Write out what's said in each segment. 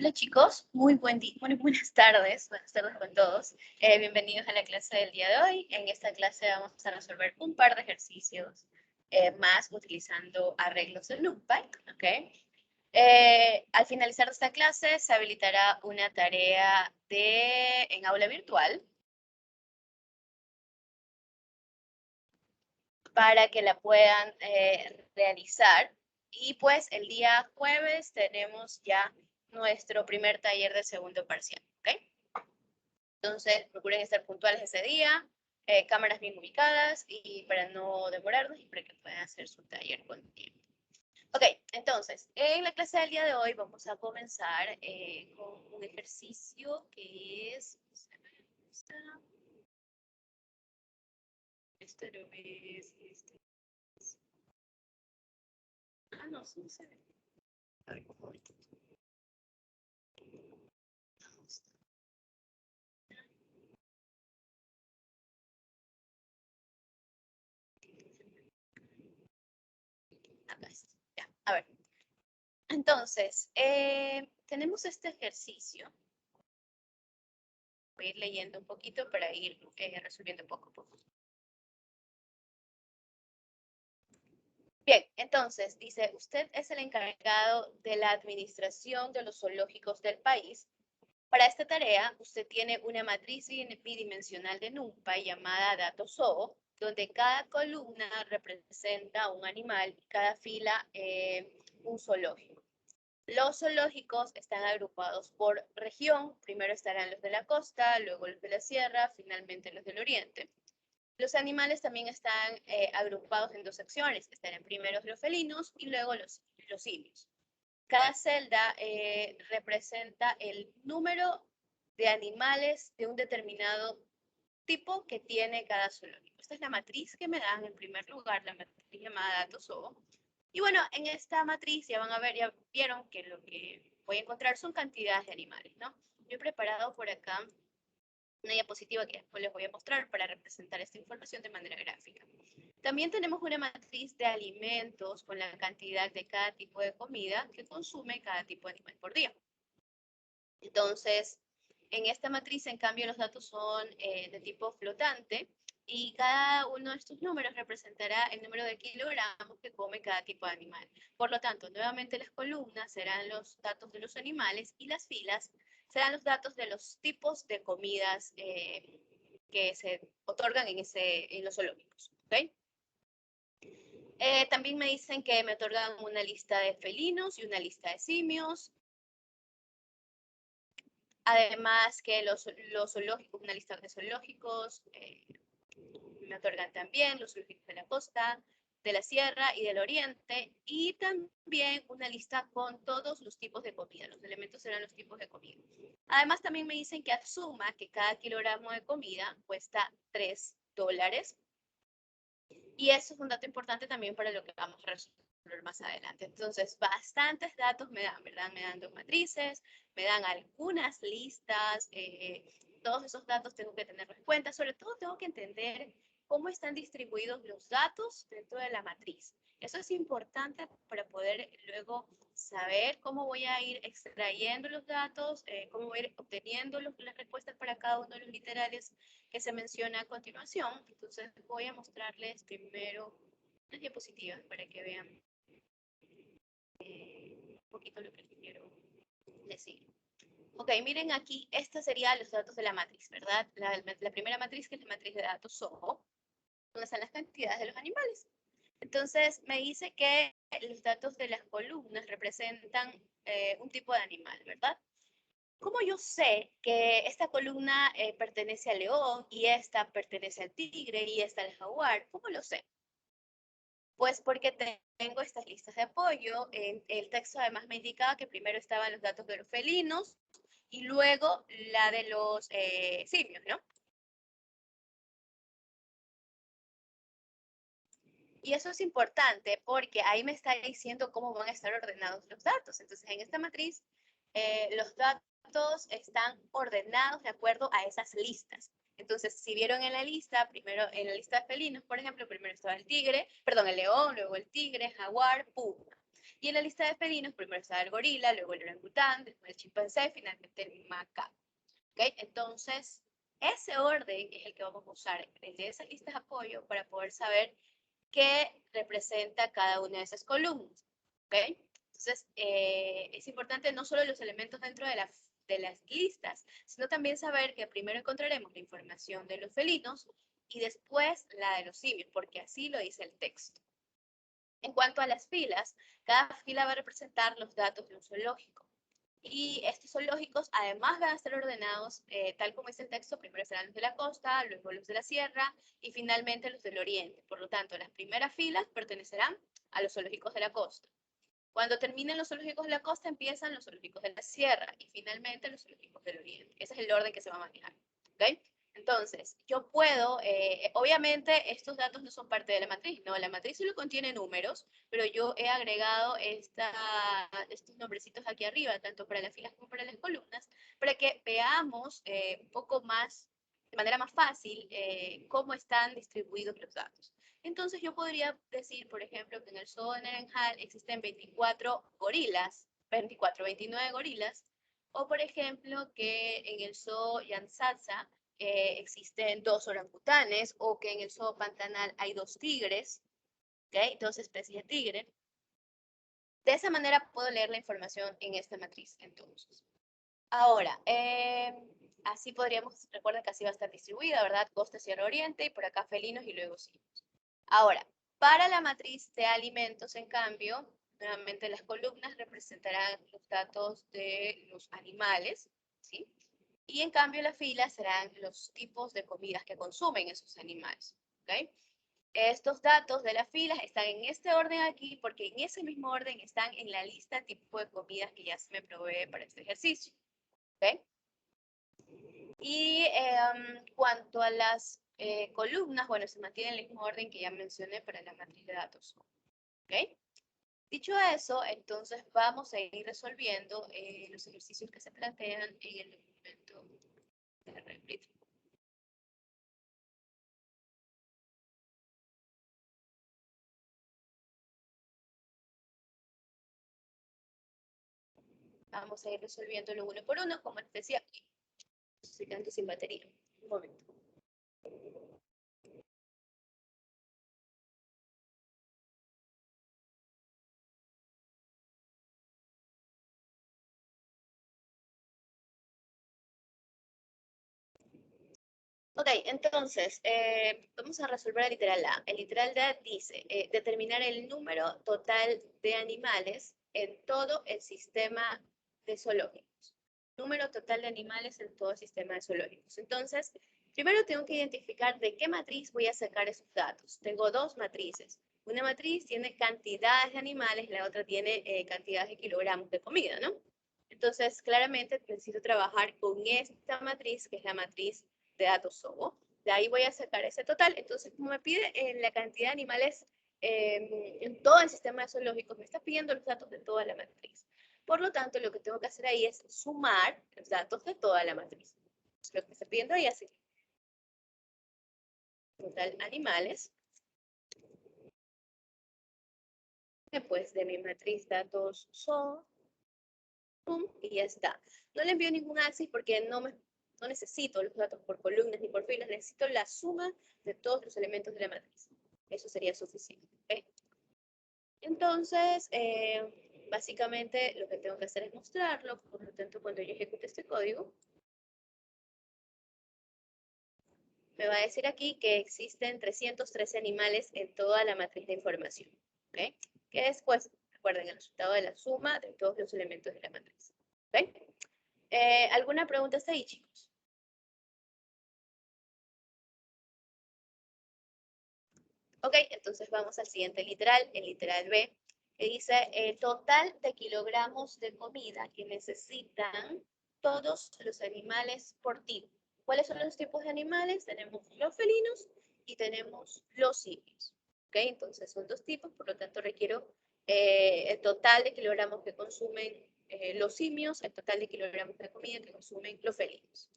Hola chicos, muy buenas tardes con todos. Bienvenidos a la clase del día de hoy. En esta clase vamos a resolver un par de ejercicios más utilizando arreglos de NumPy, ¿ok? Al finalizar esta clase se habilitará una tarea en aula virtual para que la puedan realizar. Y pues el día jueves tenemos ya nuestro primer taller de segundo parcial, ¿ok? Entonces, procuren estar puntuales ese día, cámaras bien ubicadas y para no demorarnos y para que puedan hacer su taller con tiempo. Ok, entonces, en la clase del día de hoy vamos a comenzar con un ejercicio que es... Este lo ves, Ah, no, sí se ve. A ver, un momento. Acá está. Ya, a ver. Entonces, tenemos este ejercicio. Voy a ir leyendo un poquito para ir resolviendo poco a poco. Bien, entonces dice, usted es el encargado de la administración de los zoológicos del país. Para esta tarea, usted tiene una matriz bidimensional de NumPy llamada datos zoo, donde cada columna representa un animal y cada fila un zoológico. Los zoológicos están agrupados por región. Primero estarán los de la costa, luego los de la sierra, finalmente los del oriente. Los animales también están agrupados en dos secciones. Estarán primero los felinos y luego los simios. Cada celda representa el número de animales de un determinado tipo que tiene cada zoológico. Esta es la matriz que me dan en primer lugar, la matriz llamada datos zoo. Y bueno, en esta matriz ya van a ver, ya vieron que lo que voy a encontrar son cantidades de animales, ¿no? Yo he preparado por acá una diapositiva que después les voy a mostrar para representar esta información de manera gráfica. También tenemos una matriz de alimentos con la cantidad de cada tipo de comida que consume cada tipo de animal por día. Entonces, en esta matriz, en cambio, los datos son de tipo flotante y cada uno de estos números representará el número de kilogramos que come cada tipo de animal. Por lo tanto, nuevamente las columnas serán los datos de los animales y las filas serán los datos de los tipos de comidas que se otorgan en los zoológicos. ¿Okay? También me dicen que me otorgan una lista de felinos y una lista de simios. Además que los zoológicos, una lista de zoológicos, me otorgan también los zoológicos de la costa, de la sierra y del oriente, y también una lista con todos los tipos de comida. Los elementos serán los tipos de comida. Además también me dicen que asuma que cada kilogramo de comida cuesta $3. Y eso es un dato importante también para lo que vamos a resolver más adelante. Entonces, bastantes datos me dan, ¿verdad? Me dan dos matrices, me dan algunas listas, todos esos datos tengo que tenerlos en cuenta. Sobre todo tengo que entender cómo están distribuidos los datos dentro de la matriz. Eso es importante para poder luego saber cómo voy a ir extrayendo los datos, cómo voy a ir obteniendo las respuestas para cada uno de los literales que se menciona a continuación. Entonces voy a mostrarles primero las diapositivas para que vean un poquito lo que les quiero decir. Ok, miren aquí, estos serían los datos de la matriz, ¿verdad? La primera matriz, que es la matriz de datos ZOO, donde están las cantidades de los animales. Entonces me dice que los datos de las columnas representan un tipo de animal, ¿verdad? ¿Cómo yo sé que esta columna pertenece al león y esta pertenece al tigre y esta al jaguar? ¿Cómo lo sé? Pues porque tengo estas listas de apoyo. El texto además me indicaba que primero estaban los datos de los felinos y luego la de los simios, ¿no? Y eso es importante porque ahí me está diciendo cómo van a estar ordenados los datos. Entonces, en esta matriz, los datos están ordenados de acuerdo a esas listas. Entonces, si vieron en la lista, primero en la lista de felinos, por ejemplo, primero estaba el tigre, perdón, el león, luego el tigre, jaguar, puma. Y en la lista de felinos, primero está el gorila, luego el orangután, después el chimpancé, finalmente el macaco. ¿Okay? Entonces, ese orden es el que vamos a usar, el de esas listas de apoyo, para poder saber qué representa cada una de esas columnas. ¿Okay? Entonces, es importante no solo los elementos dentro de las listas, sino también saber que primero encontraremos la información de los felinos y después la de los simios, porque así lo dice el texto. En cuanto a las filas, cada fila va a representar los datos de un zoológico. Y estos zoológicos además van a estar ordenados tal como dice el texto, primero serán los de la costa, luego los de la sierra y finalmente los del oriente. Por lo tanto, las primeras filas pertenecerán a los zoológicos de la costa. Cuando terminen los zoológicos de la costa, empiezan los zoológicos de la sierra y finalmente los zoológicos del oriente. Ese es el orden que se va a manejar. ¿Okay? Entonces, yo puedo, obviamente estos datos no son parte de la matriz, ¿no? La matriz solo contiene números, pero yo he agregado estos nombrecitos aquí arriba, tanto para las filas como para las columnas, para que veamos un poco más, de manera más fácil, cómo están distribuidos los datos. Entonces yo podría decir, por ejemplo, que en el zoo de Naranjal existen 29 gorilas, o por ejemplo, que en el zoo Yansatsa existen 2 orangutanes, o que en el zoo Pantanal hay 2 tigres, ¿okay? 2 especies de tigre. De esa manera puedo leer la información en esta matriz, entonces. Ahora, así podríamos, recuerden que así va a estar distribuida, ¿verdad? Costa, Sierra, Oriente, y por acá felinos y luego simios. Ahora, para la matriz de alimentos, en cambio, nuevamente las columnas representarán los datos de los animales, ¿sí? Y en cambio las filas serán los tipos de comidas que consumen esos animales, ¿ok? Estos datos de las filas están en este orden aquí porque en ese mismo orden están en la lista tipo de comidas que ya se me provee para este ejercicio, ¿ok? Y cuanto a las columnas, bueno, se mantiene el mismo orden que ya mencioné para la matriz de datos, ¿ok? Dicho eso, entonces vamos a ir resolviendo los ejercicios que se plantean en el documento de Replit. Vamos a ir resolviéndolo uno por uno, como les decía, estoy quedando sin batería. Un momento. Ok, entonces, vamos a resolver el literal A. El literal A dice, determinar el número total de animales en todo el sistema de zoológicos. Número total de animales en todo el sistema de zoológicos. Entonces, primero tengo que identificar de qué matriz voy a sacar esos datos. Tengo 2 matrices. Una matriz tiene cantidades de animales, la otra tiene cantidades de kilogramos de comida, ¿no? Entonces, claramente necesito trabajar con esta matriz, que es la matriz de datos SOBO. De ahí voy a sacar ese total. Entonces, como me pide la cantidad de animales en todo el sistema de zoológicos, me está pidiendo los datos de toda la matriz. Por lo tanto, lo que tengo que hacer ahí es sumar los datos de toda la matriz. Lo que me está pidiendo ahí es total animales. Después de mi matriz datos SOBO, y ya está. No le envío ningún axis porque no necesito los datos por columnas ni por filas, necesito la suma de todos los elementos de la matriz. Eso sería suficiente. ¿Okay? Entonces, básicamente lo que tengo que hacer es mostrarlo, por lo tanto, cuando yo ejecute este código, me va a decir aquí que existen 313 animales en toda la matriz de información. ¿Okay? Que después, recuerden, el resultado de la suma de todos los elementos de la matriz. ¿Okay? ¿Alguna pregunta hasta ahí, chicos? Ok, entonces vamos al siguiente literal, el literal B, que dice el total de kilogramos de comida que necesitan todos los animales por tipo. ¿Cuáles son los tipos de animales? Tenemos los felinos y tenemos los simios. Ok, entonces son 2 tipos, por lo tanto requiero el total de kilogramos que consumen los simios, el total de kilogramos de comida que consumen los felinos.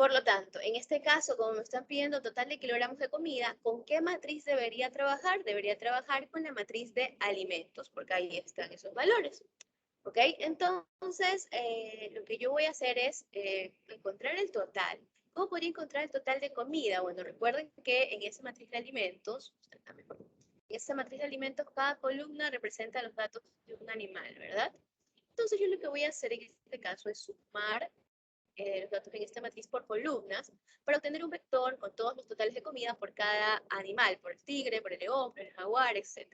Por lo tanto, en este caso, como me están pidiendo total de kilogramos de comida, ¿con qué matriz debería trabajar? Debería trabajar con la matriz de alimentos, porque ahí están esos valores. ¿Ok? Entonces, lo que yo voy a hacer es encontrar el total. ¿Cómo podría encontrar el total de comida? Bueno, recuerden que en esa matriz de alimentos, en esa matriz de alimentos, cada columna representa los datos de un animal, ¿verdad? Entonces, yo lo que voy a hacer en este caso es sumar los datos en esta matriz por columnas para obtener un vector con todos los totales de comida por cada animal, por el tigre, por el león, por el jaguar, etc.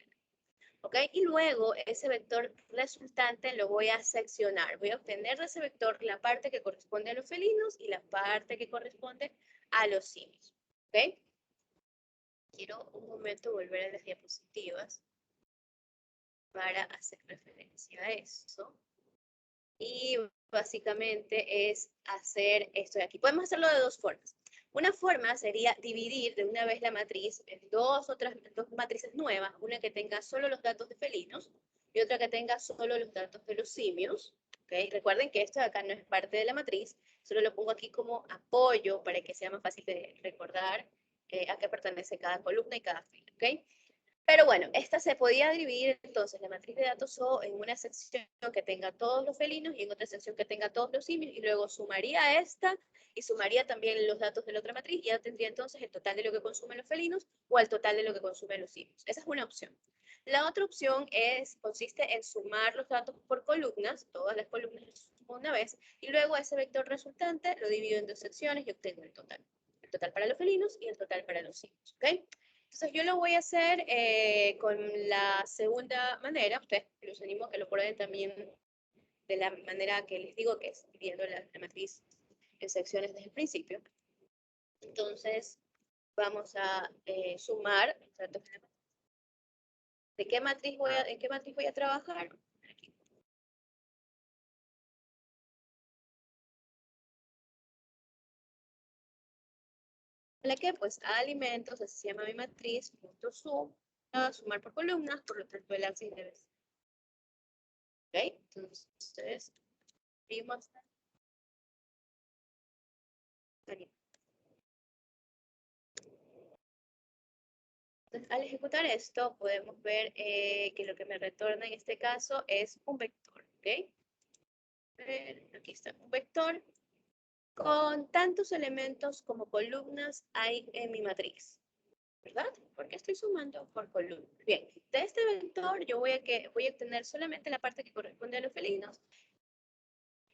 ¿Ok? Y luego ese vector resultante lo voy a seccionar. Voy a obtener de ese vector la parte que corresponde a los felinos y la parte que corresponde a los simios. ¿Ok? Quiero un momento volver a las diapositivas para hacer referencia a eso. Y básicamente es hacer esto de aquí. Podemos hacerlo de dos formas. Una forma sería dividir de una vez la matriz en dos matrices nuevas, una que tenga solo los datos de felinos y otra que tenga solo los datos de los simios. ¿Okay? Recuerden que esto de acá no es parte de la matriz, solo lo pongo aquí como apoyo para que sea más fácil de recordar a qué pertenece cada columna y cada fila. ¿Okay? Pero bueno, esta se podía dividir entonces la matriz de datos O en una sección que tenga todos los felinos y en otra sección que tenga todos los simios y luego sumaría esta y sumaría también los datos de la otra matriz y ya tendría entonces el total de lo que consumen los felinos o el total de lo que consumen los simios. Esa es una opción. La otra opción consiste en sumar los datos por columnas, todas las columnas las sumo una vez, y luego ese vector resultante lo divido en dos secciones y obtengo el total. El total para los felinos y el total para los simios. ¿Ok? Entonces yo lo voy a hacer con la segunda manera. Ustedes los animo a que lo prueben también de la manera que les digo, que es dividiendo la matriz en secciones desde el principio. Entonces vamos a sumar los datos de la matriz. ¿En qué matriz voy a trabajar? Aquí. La que pues a alimentos, así se llama mi matriz, punto sum, a sumar por columnas, por lo tanto el axis debe ser. ¿Ok? Entonces, vimos entonces, al ejecutar esto, podemos ver que lo que me retorna en este caso es un vector, ¿ok? Aquí está, un vector con tantos elementos como columnas hay en mi matriz, ¿verdad? Porque estoy sumando por columna. Bien, de este vector yo voy a obtener solamente la parte que corresponde a los felinos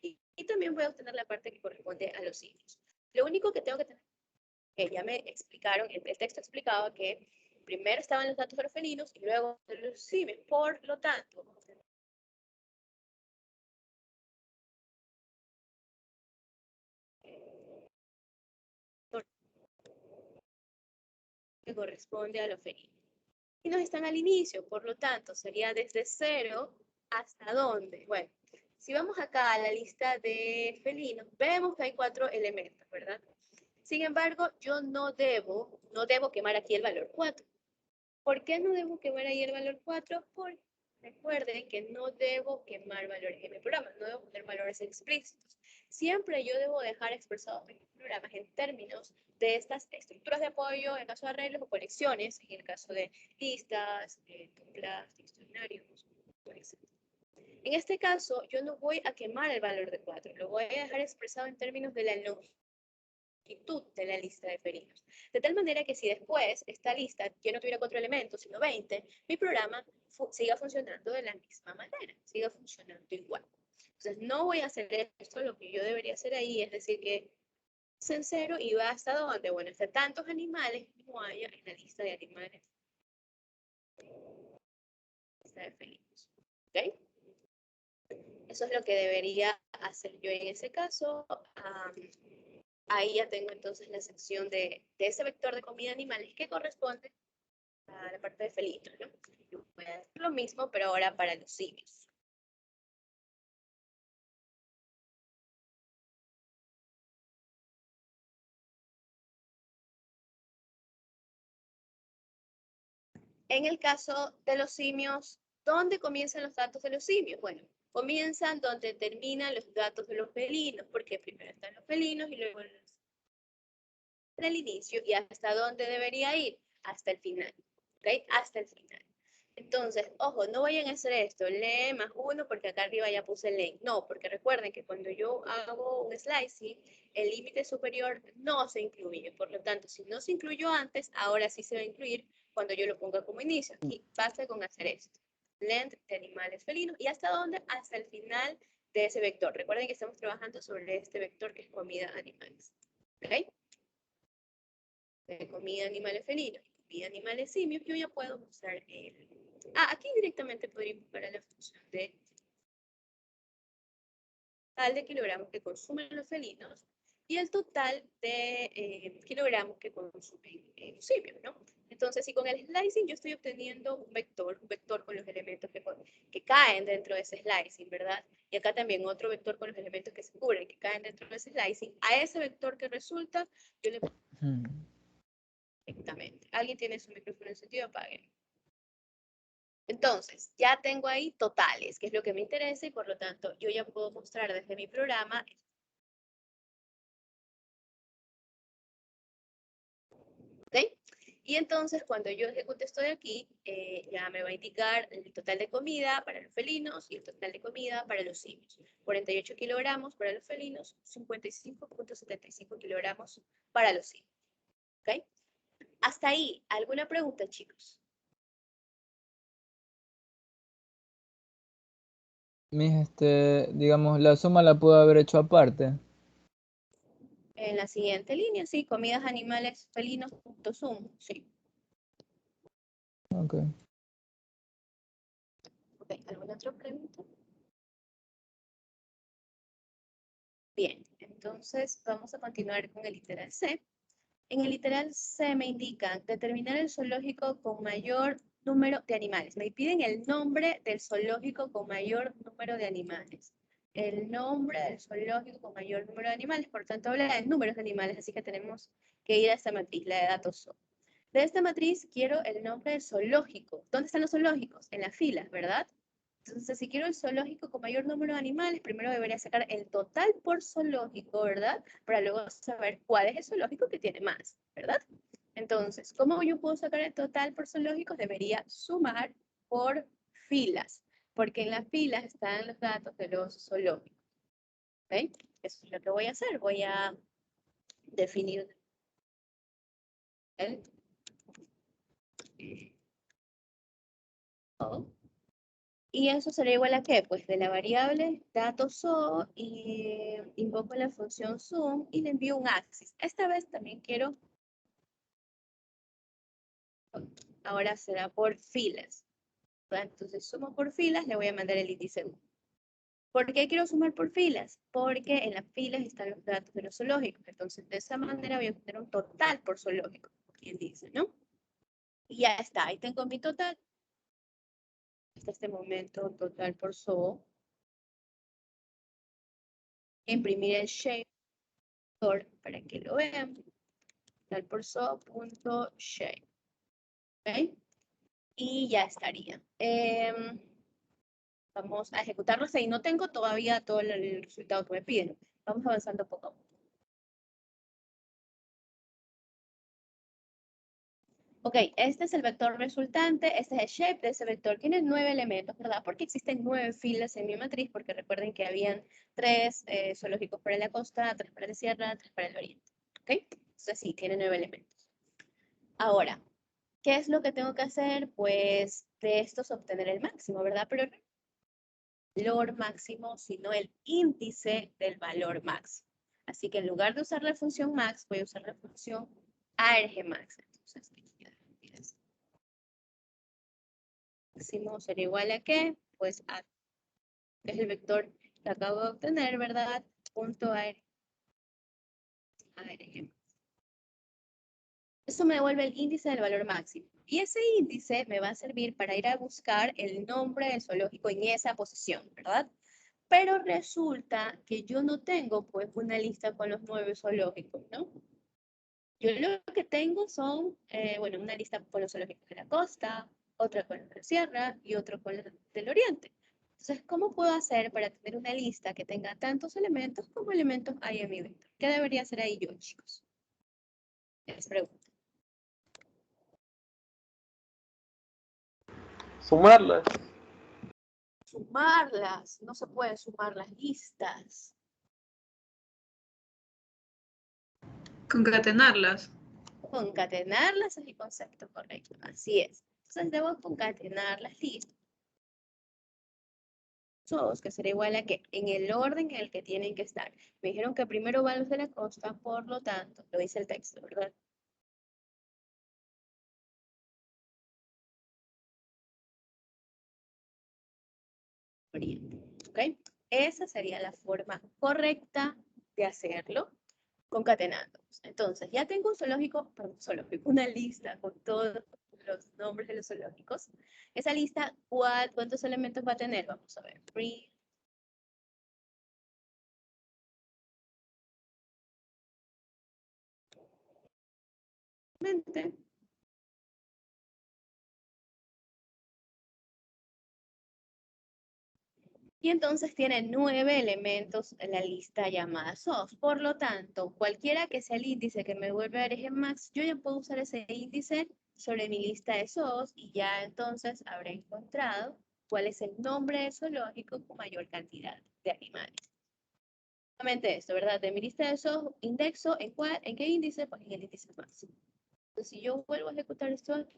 y también voy a obtener la parte que corresponde a los simios. Lo único que tengo que tener, que ya me explicaron, el texto explicaba que primero estaban los datos de los felinos y luego de los simios. Por lo tanto, que corresponde a los felinos. Y nos están al inicio, por lo tanto, sería desde 0 hasta dónde. Bueno, si vamos acá a la lista de felinos, vemos que hay 4 elementos, ¿verdad? Sin embargo, yo no debo quemar aquí el valor 4. ¿Por qué no debo quemar ahí el valor 4? Porque recuerden que no debo quemar valores en mi programa, no debo poner valores explícitos. Siempre yo debo dejar expresados mis programas en términos de estas estructuras de apoyo en caso de arreglos o colecciones, en el caso de listas, tuplas, diccionarios, etc. En este caso, yo no voy a quemar el valor de 4, lo voy a dejar expresado en términos de la longitud de la lista de felinos. De tal manera que si después esta lista ya no tuviera 4 elementos, sino 20, mi programa siga funcionando de la misma manera, siga funcionando igual. Entonces no voy a hacer esto, lo que yo debería hacer ahí es decir que es en 0 y va hasta donde, bueno, hasta tantos animales no haya en la lista de animales, lista de felinos. ¿Ok? Eso es lo que debería hacer yo en ese caso. Ahí ya tengo entonces la sección de ese vector de comida animales que corresponde a la parte de felinos, ¿no? Yo voy a hacer lo mismo, pero ahora para los simios. En el caso de los simios, ¿dónde comienzan los datos de los simios? Bueno, comienzan donde terminan los datos de los felinos, porque primero están los felinos y luego los el inicio y hasta dónde debería ir, hasta el final, ¿ok? Hasta el final. Entonces, ojo, no vayan a hacer esto, lee +1 porque acá arriba ya puse el len. No, porque recuerden que cuando yo hago un slicing, el límite superior no se incluye. Por lo tanto, si no se incluyó antes, ahora sí se va a incluir cuando yo lo ponga como inicio. Y basta con hacer esto. Length de animales felinos. ¿Y hasta dónde? Hasta el final de ese vector. Recuerden que estamos trabajando sobre este vector que es comida animales. ¿Ok? De comida animales felinos y comida animales simios, yo ya puedo usar el... aquí directamente podría invocar a la función de total de kilogramos que consumen los felinos y el total de kilogramos que consumen los simios, ¿no? Entonces, si con el slicing yo estoy obteniendo un vector con los elementos que caen dentro de ese slicing, ¿verdad? Y acá también otro vector con los elementos que se cubren, que caen dentro de ese slicing, a ese vector que resulta, yo le pongo directamente. ¿Alguien tiene su micrófono encendido? Apague. Entonces, ya tengo ahí totales, que es lo que me interesa, y por lo tanto, yo ya puedo mostrar desde mi programa. ¿Ok? Y entonces, cuando yo ejecute esto de aquí, ya me va a indicar el total de comida para los felinos y el total de comida para los simios. 48 kilogramos para los felinos, 55.75 kilogramos para los simios. ¿Ok? Hasta ahí, ¿alguna pregunta, chicos? Digamos, la suma la puedo haber hecho aparte. En la siguiente línea, sí, comidas animales felinos, .sum, sí. Ok. Ok, ¿alguna otra pregunta? Bien, entonces vamos a continuar con el literal C. En el literal C me indican determinar el zoológico con mayor número de animales. Me piden el nombre del zoológico con mayor número de animales. El nombre del zoológico con mayor número de animales, por tanto habla de números de animales, así que tenemos que ir a esta matriz, la de datos zoo. De esta matriz quiero el nombre del zoológico. ¿Dónde están los zoológicos? En las filas, ¿verdad? Entonces, si quiero el zoológico con mayor número de animales, primero debería sacar el total por zoológico, ¿verdad? Para luego saber cuál es el zoológico que tiene más, ¿verdad? Entonces, ¿cómo yo puedo sacar el total por zoológicos? Debería sumar por filas, porque en las filas están los datos de los zoológicos. ¿Ok? Eso es lo que voy a hacer. Voy a definir el todo. Y eso será igual a qué? Pues de la variable datos.so y invoco la función zoom y le envío un axis. Esta vez también quiero, ahora será por filas. ¿Verdad? Entonces sumo por filas, le voy a mandar el índice 1. ¿Por qué quiero sumar por filas? Porque en las filas están los datos de los zoológicos. Entonces de esa manera voy a obtener un total por zoológico, quien dice, ¿no? Y ya está, ahí tengo mi total. Hasta este momento, total por zoo. Imprimir el shape para que lo vean. Total por so.shape. ¿Ok? Y ya estaría. Vamos a ejecutarlo. Y no tengo todavía todo el resultado que me piden. Vamos avanzando poco a poco. Ok, este es el vector resultante, este es el shape de ese vector. Tiene 9 elementos, ¿verdad? Porque existen 9 filas en mi matriz, porque recuerden que habían 3 zoológicos para la costa, 3 para la sierra, 3 para el oriente. ¿Ok? Entonces sí, tiene 9 elementos. Ahora, ¿qué es lo que tengo que hacer? Pues de estos obtener el máximo, ¿verdad? Pero no el valor máximo, sino el índice del valor máximo. Así que en lugar de usar la función max, voy a usar la función argmax. Entonces, máximo será igual a ¿qué? Pues a, es el vector que acabo de obtener, ¿verdad? Punto arg. Eso me devuelve el índice del valor máximo. Y ese índice me va a servir para ir a buscar el nombre del zoológico en esa posición, ¿verdad? Pero resulta que yo no tengo pues una lista con los 9 zoológicos, ¿no? Yo lo que tengo son, bueno, una lista con los zoológicos de la costa, otra con los de la sierra y otro con los del oriente. Entonces, ¿cómo puedo hacer para tener una lista que tenga tantos elementos como elementos hay en mi vector? ¿Qué debería hacer ahí yo, chicos? Les pregunto. Sumarlas. Sumarlas. No se pueden sumar las listas. Concatenarlas. Concatenarlas es el concepto correcto. Así es. Entonces debo concatenar las listas. Que será igual a que en el orden en el que tienen que estar. Me dijeron que primero van los de la costa, por lo tanto, lo dice el texto, ¿verdad? Oriente, ¿ok? Esa sería la forma correcta de hacerlo, concatenando. Entonces, ya tengo un zoológico, perdón, zoológico, una lista con todos los nombres de los zoológicos. Esa lista, ¿cuántos elementos va a tener? Vamos a ver. Y entonces tiene 9 elementos en la lista llamada SOS. Por lo tanto, cualquiera que sea el índice que me vuelve a origen max, yo ya puedo usar ese índice sobre mi lista de SOS y ya entonces habré encontrado cuál es el nombre del zoológico con mayor cantidad de animales. Nuevamente esto, ¿verdad? De mi lista de SOS, indexo en qué índice, pues en el índice máximo. Entonces, si yo vuelvo a ejecutar esto aquí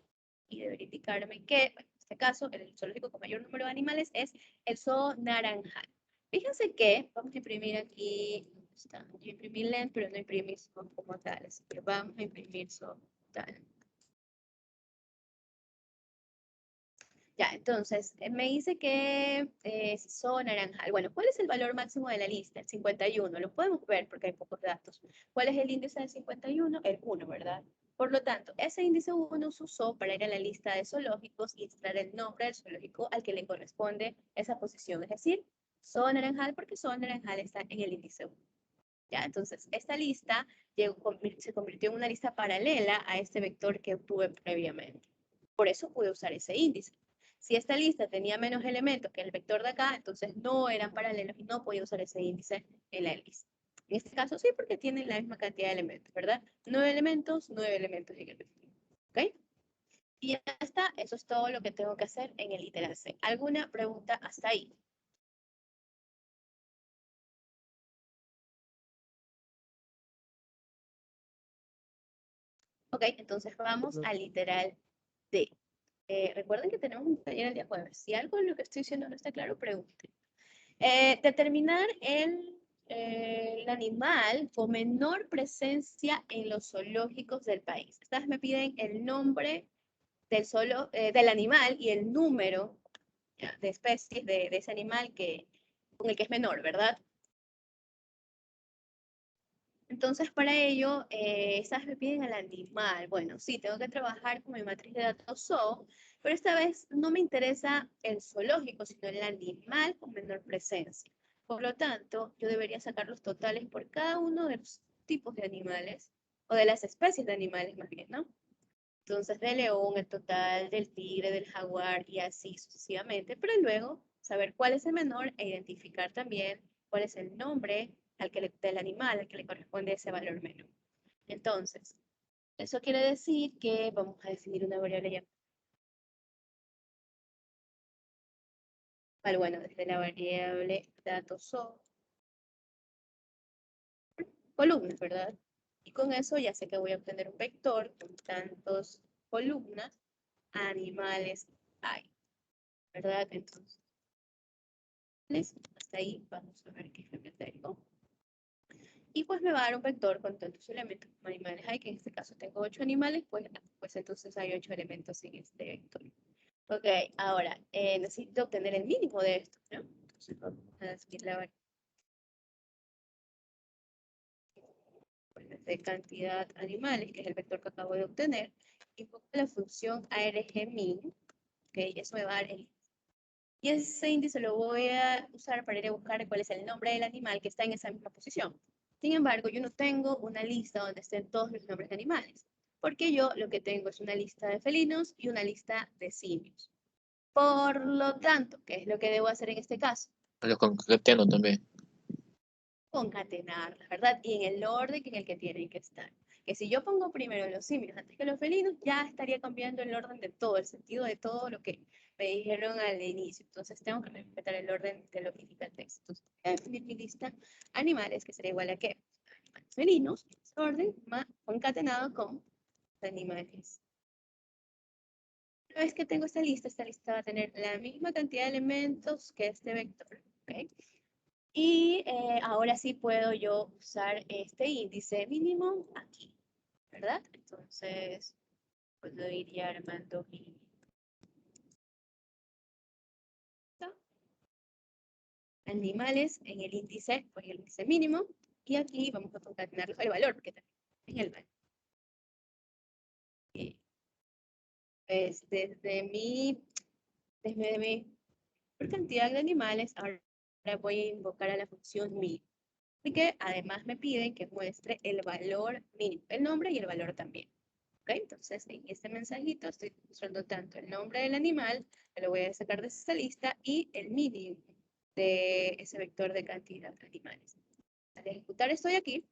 y de verificarme que, bueno, en este caso, el zoológico con mayor número de animales es el zoo Naranjal. Fíjense que vamos a imprimir aquí, ¿dónde está? Yo imprimí lent, pero no imprimí zoo como tal, así que vamos a imprimir zoo tal. Ya, entonces, me dice que zoo Naranjal. Bueno, ¿cuál es el valor máximo de la lista? El 51. Lo podemos ver porque hay pocos datos. ¿Cuál es el índice del 51? El 1, ¿verdad? Por lo tanto, ese índice 1 se usó para ir a la lista de zoológicos y extraer el nombre del zoológico al que le corresponde esa posición. Es decir, zoo Naranjal, porque zoo Naranjal está en el índice 1. Ya, entonces, esta lista se convirtió en una lista paralela a este vector que obtuve previamente. Por eso pude usar ese índice. Si esta lista tenía menos elementos que el vector de acá, entonces no eran paralelos y no podía usar ese índice en la lista. En este caso sí, porque tienen la misma cantidad de elementos, ¿verdad? 9 elementos en el vector. ¿Ok? Y ya está, eso es todo lo que tengo que hacer en el literal C. ¿Alguna pregunta hasta ahí? Ok, entonces vamos al literal D. Recuerden que tenemos un taller el día jueves. Si algo en lo que estoy diciendo no está claro, pregunten. Determinar el animal con menor presencia en los zoológicos del país. Estas me piden el nombre del animal y el número de especies de ese animal con el que es menor, ¿verdad? Entonces, para ello, estas me piden al animal. Bueno, sí, tengo que trabajar con mi matriz de datos zoo, pero esta vez no me interesa el zoológico, sino el animal con menor presencia. Por lo tanto, yo debería sacar los totales por cada uno de los tipos de animales, o de las especies de animales más bien, ¿no? Entonces, del león, el total, del tigre, del jaguar y así sucesivamente, pero luego saber cuál es el menor e identificar también cuál es el nombre del animal al que le corresponde ese valor menor. Entonces, eso quiere decir que vamos a definir una variable llamada. Bueno, desde la variable datos o columnas, ¿verdad? Y con eso ya sé que voy a obtener un vector con tantos columnas, animales hay, ¿verdad? Entonces, hasta ahí vamos a ver qué es lo que tengo. Y pues me va a dar un vector con tantos elementos como animales hay, que en este caso tengo 8 animales, pues entonces hay 8 elementos en este vector. Ok, ahora necesito obtener el mínimo de esto, ¿no? Entonces vamos a definir la variable de cantidad animales, que es el vector que acabo de obtener, y pongo la función argmin, ok, eso me va a dar el. Y ese índice lo voy a usar para ir a buscar cuál es el nombre del animal que está en esa misma posición. Sin embargo, yo no tengo una lista donde estén todos los nombres de animales, porque yo lo que tengo es una lista de felinos y una lista de simios. Por lo tanto, ¿qué es lo que debo hacer en este caso? Lo concateno también. Concatenarlas, ¿verdad? Y en el orden en el que tienen que estar. que si yo pongo primero los simios antes que los felinos, ya estaría cambiando el orden de todo, el sentido de todo lo que me dijeron al inicio. Entonces tengo que respetar el orden de lo que indica el texto. Entonces, mi lista animales, que sería igual a que animales felinos, ese orden, concatenado con animales. Una vez que tengo esta lista va a tener la misma cantidad de elementos que este vector, ¿ok? Y ahora sí puedo yo usar este índice mínimo aquí, ¿verdad? Entonces, puedo ir ya armando mi animales en el índice, pues el índice mínimo, y aquí vamos a concatenar el valor, porque también es el valor. Pues desde mi por cantidad de animales, ahora voy a invocar a la función min, y que además me piden que muestre el valor mínimo, el nombre y el valor también. ¿Ok? Entonces, en este mensajito estoy mostrando tanto el nombre del animal, que lo voy a sacar de esta lista, y el mínimo de ese vector de cantidad de animales. Al ejecutar esto de aquí, el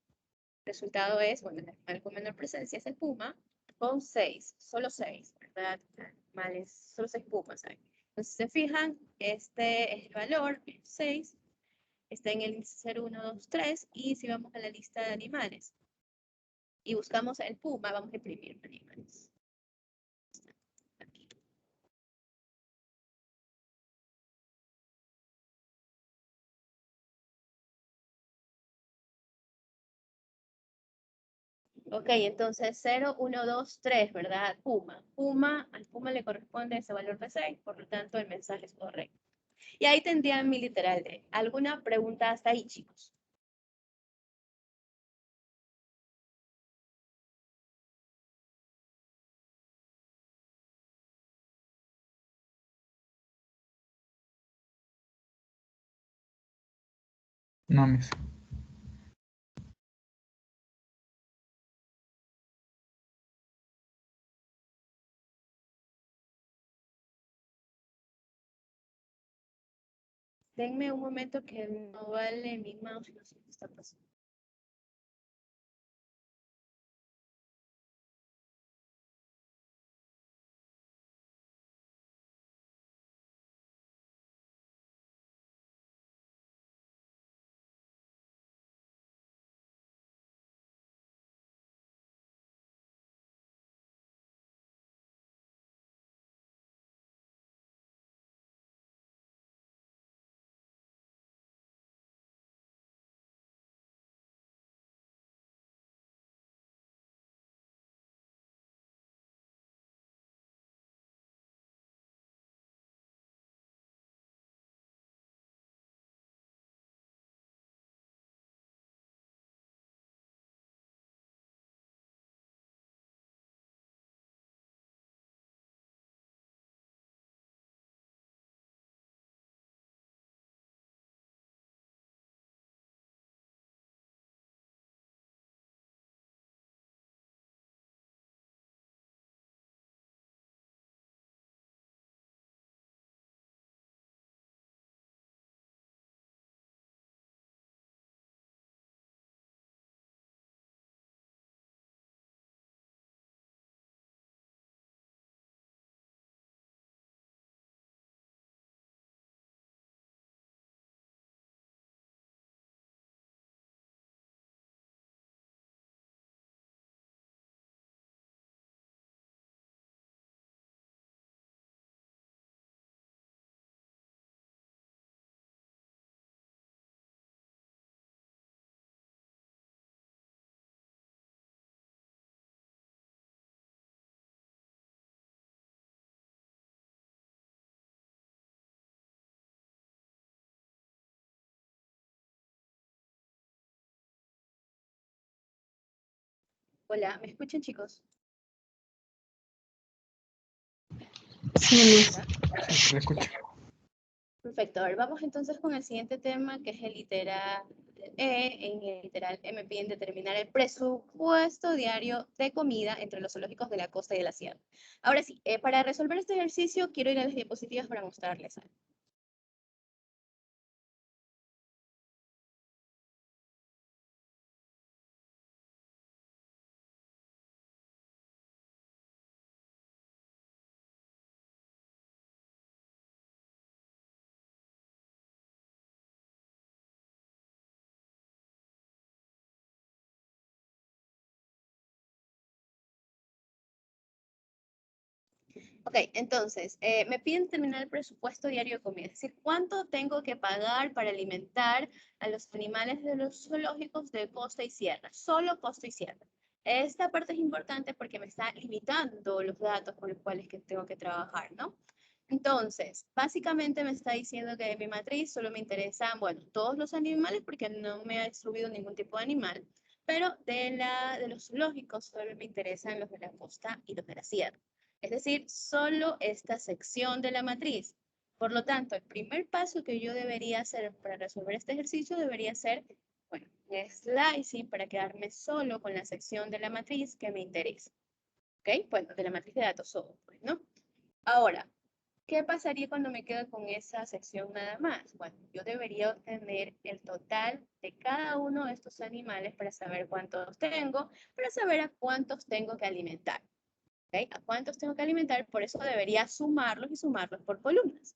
resultado es, bueno, el animal con menor presencia es el puma, con 6, solo 6, ¿verdad? Animales, solo 6 pumas hay. Entonces, si se fijan, este es el valor, 6, está en el índice 0, 1, 2, 3, y si vamos a la lista de animales y buscamos el puma, vamos a imprimir animales. Aquí. Ok, entonces 0, 1, 2, 3, ¿verdad? Puma. Al puma le corresponde ese valor de 6, por lo tanto el mensaje es correcto. Y ahí tendrían mi literal D. ¿Alguna pregunta hasta ahí, chicos? No, mis. Denme un momento que no vale mi mouse y no sé qué está pasando. Hola, ¿me escuchan, chicos? Sí, Se escucha. Perfecto. A ver, vamos entonces con el siguiente tema, que es el literal E. En el literal E me piden determinar el presupuesto diario de comida entre los zoológicos de la costa y de la sierra. Ahora sí, para resolver este ejercicio, quiero ir a las diapositivas para mostrarles algo. Ok, entonces, me piden determinar el presupuesto diario de comida, es decir, cuánto tengo que pagar para alimentar a los animales de los zoológicos de costa y sierra, solo costa y sierra. Esta parte es importante porque me está limitando los datos con los cuales que tengo que trabajar, ¿no? Entonces, básicamente me está diciendo que de mi matriz solo me interesan, bueno, todos los animales porque no me ha distribuido ningún tipo de animal, pero de los zoológicos solo me interesan los de la costa y los de la sierra. Es decir, solo esta sección de la matriz. Por lo tanto, el primer paso que yo debería hacer para resolver este ejercicio debería ser, bueno, un slicing para quedarme solo con la sección de la matriz que me interesa. ¿Ok? Bueno, de la matriz de datos solo, pues, ¿no? Ahora, ¿qué pasaría cuando me quedo con esa sección nada más? Bueno, yo debería obtener el total de cada uno de estos animales para saber cuántos tengo, para saber a cuántos tengo que alimentar. ¿Okay? ¿A cuántos tengo que alimentar? Por eso debería sumarlos y sumarlos por columnas.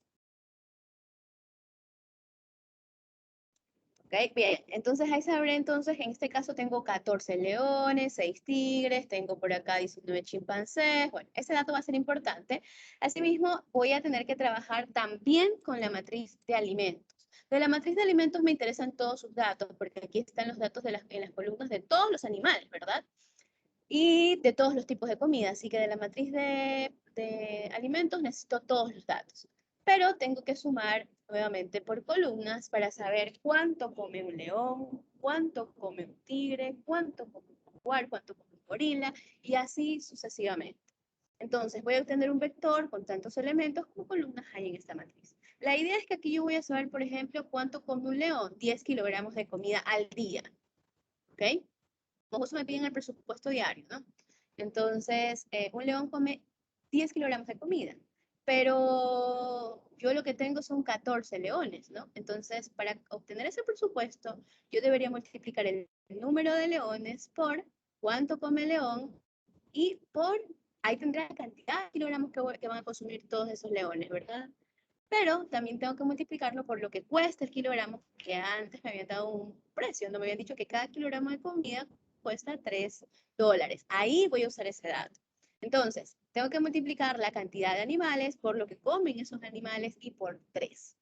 ¿Ok? Bien, entonces ahí sabré, entonces en este caso tengo 14 leones, 6 tigres, tengo por acá 19 chimpancés. Bueno, ese dato va a ser importante. Asimismo, voy a tener que trabajar también con la matriz de alimentos. De la matriz de alimentos me interesan todos sus datos, porque aquí están los datos en las columnas de todos los animales, ¿verdad? Y de todos los tipos de comida. Así que de la matriz de alimentos necesito todos los datos. Pero tengo que sumar nuevamente por columnas para saber cuánto come un león, cuánto come un tigre, cuánto come un jaguar, cuánto come un gorila, y así sucesivamente. Entonces voy a obtener un vector con tantos elementos como columnas hay en esta matriz. La idea es que aquí yo voy a saber, por ejemplo, cuánto come un león, 10 kilogramos de comida al día. ¿Ok? Como eso me piden el presupuesto diario, ¿no? Entonces, un león come 10 kilogramos de comida, pero yo lo que tengo son 14 leones, ¿no? Entonces, para obtener ese presupuesto, yo debería multiplicar el número de leones por cuánto come el león y por, ahí tendrá la cantidad de kilogramos que van a consumir todos esos leones, ¿verdad? Pero también tengo que multiplicarlo por lo que cuesta el kilogramo, que antes me habían dado un precio, no me habían dicho que cada kilogramo de comida cuesta $3. Ahí voy a usar ese dato. Entonces, tengo que multiplicar la cantidad de animales por lo que comen esos animales y por 3.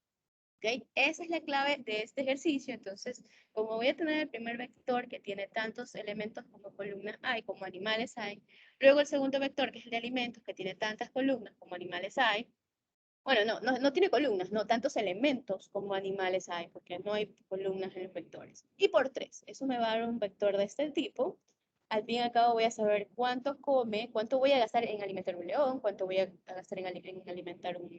¿Okay? Esa es la clave de este ejercicio. Entonces, como voy a tener el primer vector que tiene tantos elementos como columnas hay, como animales hay, luego el segundo vector que es el de alimentos que tiene tantas columnas como animales hay, bueno, no tiene columnas, no tantos elementos como animales hay, porque no hay columnas en los vectores. Y por 3, eso me va a dar un vector de este tipo. Al fin y al cabo voy a saber cuánto come, cuánto voy a gastar en alimentar un león, cuánto voy a gastar en alimentar un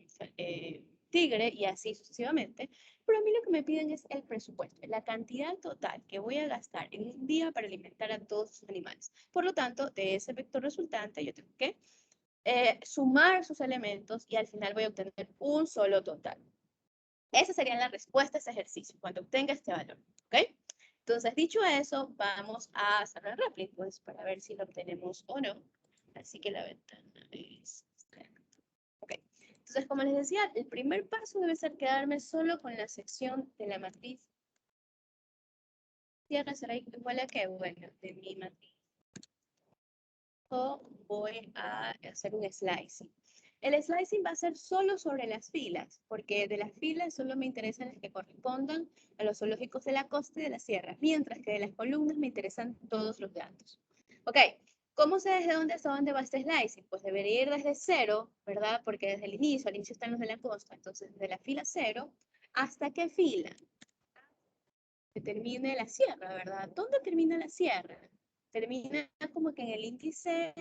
tigre y así sucesivamente. Pero a mí lo que me piden es el presupuesto, la cantidad total que voy a gastar en un día para alimentar a todos los animales. Por lo tanto, de ese vector resultante yo tengo que sumar sus elementos y al final voy a obtener un solo total. Esa sería la respuesta a ese ejercicio, cuando obtenga este valor. ¿Ok? Entonces, dicho eso, vamos a cerrar Replit, pues, para ver si lo obtenemos o no. Así que la ventana es... Ok. Entonces, como les decía, el primer paso debe ser quedarme solo con la sección de la matriz. Tierra será igual a qué, bueno, de mi matriz. O voy a hacer un slicing. El slicing va a ser solo sobre las filas, porque de las filas solo me interesan las que correspondan a los zoológicos de la costa y de la sierra, mientras que de las columnas me interesan todos los datos. Ok, ¿cómo sé desde dónde hasta dónde va este slicing? Pues debería ir desde 0, ¿verdad? Porque desde el inicio, al inicio están los de la costa, entonces desde la fila 0, ¿hasta qué fila? Que termine la sierra, ¿verdad? ¿Dónde termina la sierra? Termina como que en el índice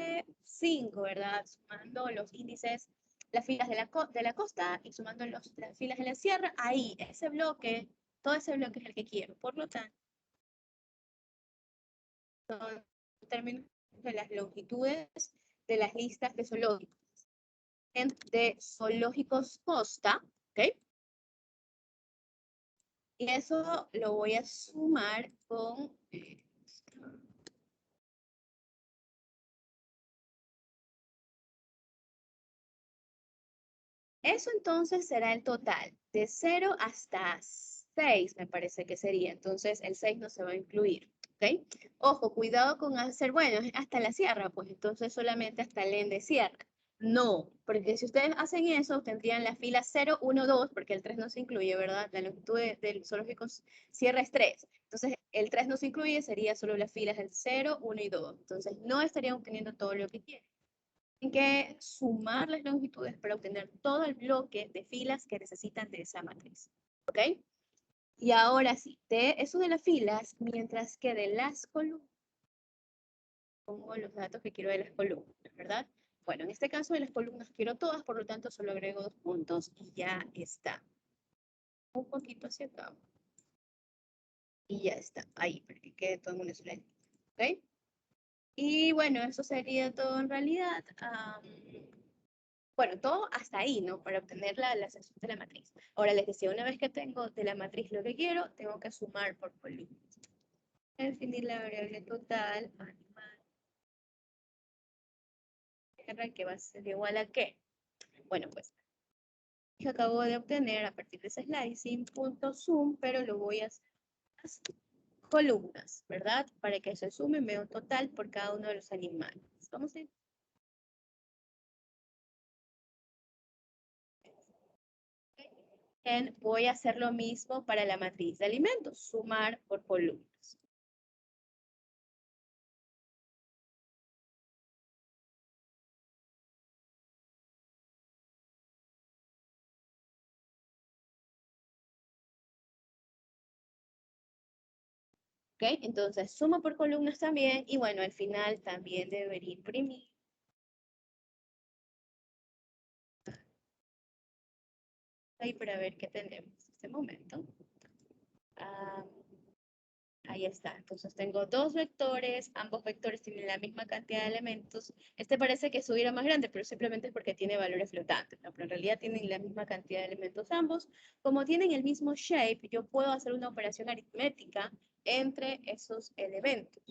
5, ¿verdad? Sumando los índices, las filas de la costa y sumando las filas de la sierra, ahí, ese bloque, todo ese bloque es el que quiero. Por lo tanto, son términos de las longitudes de las listas de zoológicos. De zoológicos costa, ¿ok? Y eso lo voy a sumar con... Eso entonces será el total, de 0 hasta 6 me parece que sería, entonces el 6 no se va a incluir, ¿ok? Ojo, cuidado con hacer, bueno, hasta la sierra, pues entonces solamente hasta el N de sierra, No, porque si ustedes hacen eso, tendrían la fila 0, 1, 2, porque el 3 no se incluye, ¿verdad? La longitud del zoológico cierra es 3. Entonces, el 3 no se incluye, sería solo las filas del 0, 1 y 2. Entonces, no estarían obteniendo todo lo que quieren. Tienen que sumar las longitudes para obtener todo el bloque de filas que necesitan de esa matriz. ¿Ok? Y ahora sí, de eso de las filas, mientras que de las columnas, pongo los datos que quiero de las columnas, ¿verdad? Bueno, en este caso de las columnas quiero todas, por lo tanto solo agrego 2 puntos y ya está. Un poquito hacia acá. Y ya está, ahí, para que quede todo en un slide. ¿Ok? Y bueno, eso sería todo en realidad. Bueno, todo hasta ahí, ¿no? Para obtener la sección de la matriz. Ahora les decía, una vez que tengo de la matriz lo que quiero, tengo que sumar por columnas. Definir la variable total, animal, que va a ser igual a ¿qué? Bueno, pues que acabo de obtener a partir de ese slicing.sum, pero lo voy a hacer las columnas, ¿verdad? Para que se sume, me un total por cada uno de los animales. Vamos a ir. Voy a hacer lo mismo para la matriz de alimentos, sumar por columnas. ¿Ok? Entonces, sumo por columnas también, y bueno, al final también debería imprimir. Ahí para ver qué tenemos en este momento. Ahí está. Entonces tengo dos vectores, ambos vectores tienen la misma cantidad de elementos. Este parece que subiera más grande, pero simplemente es porque tiene valores flotantes, ¿no? Pero en realidad tienen la misma cantidad de elementos ambos. Como tienen el mismo shape, yo puedo hacer una operación aritmética entre esos elementos.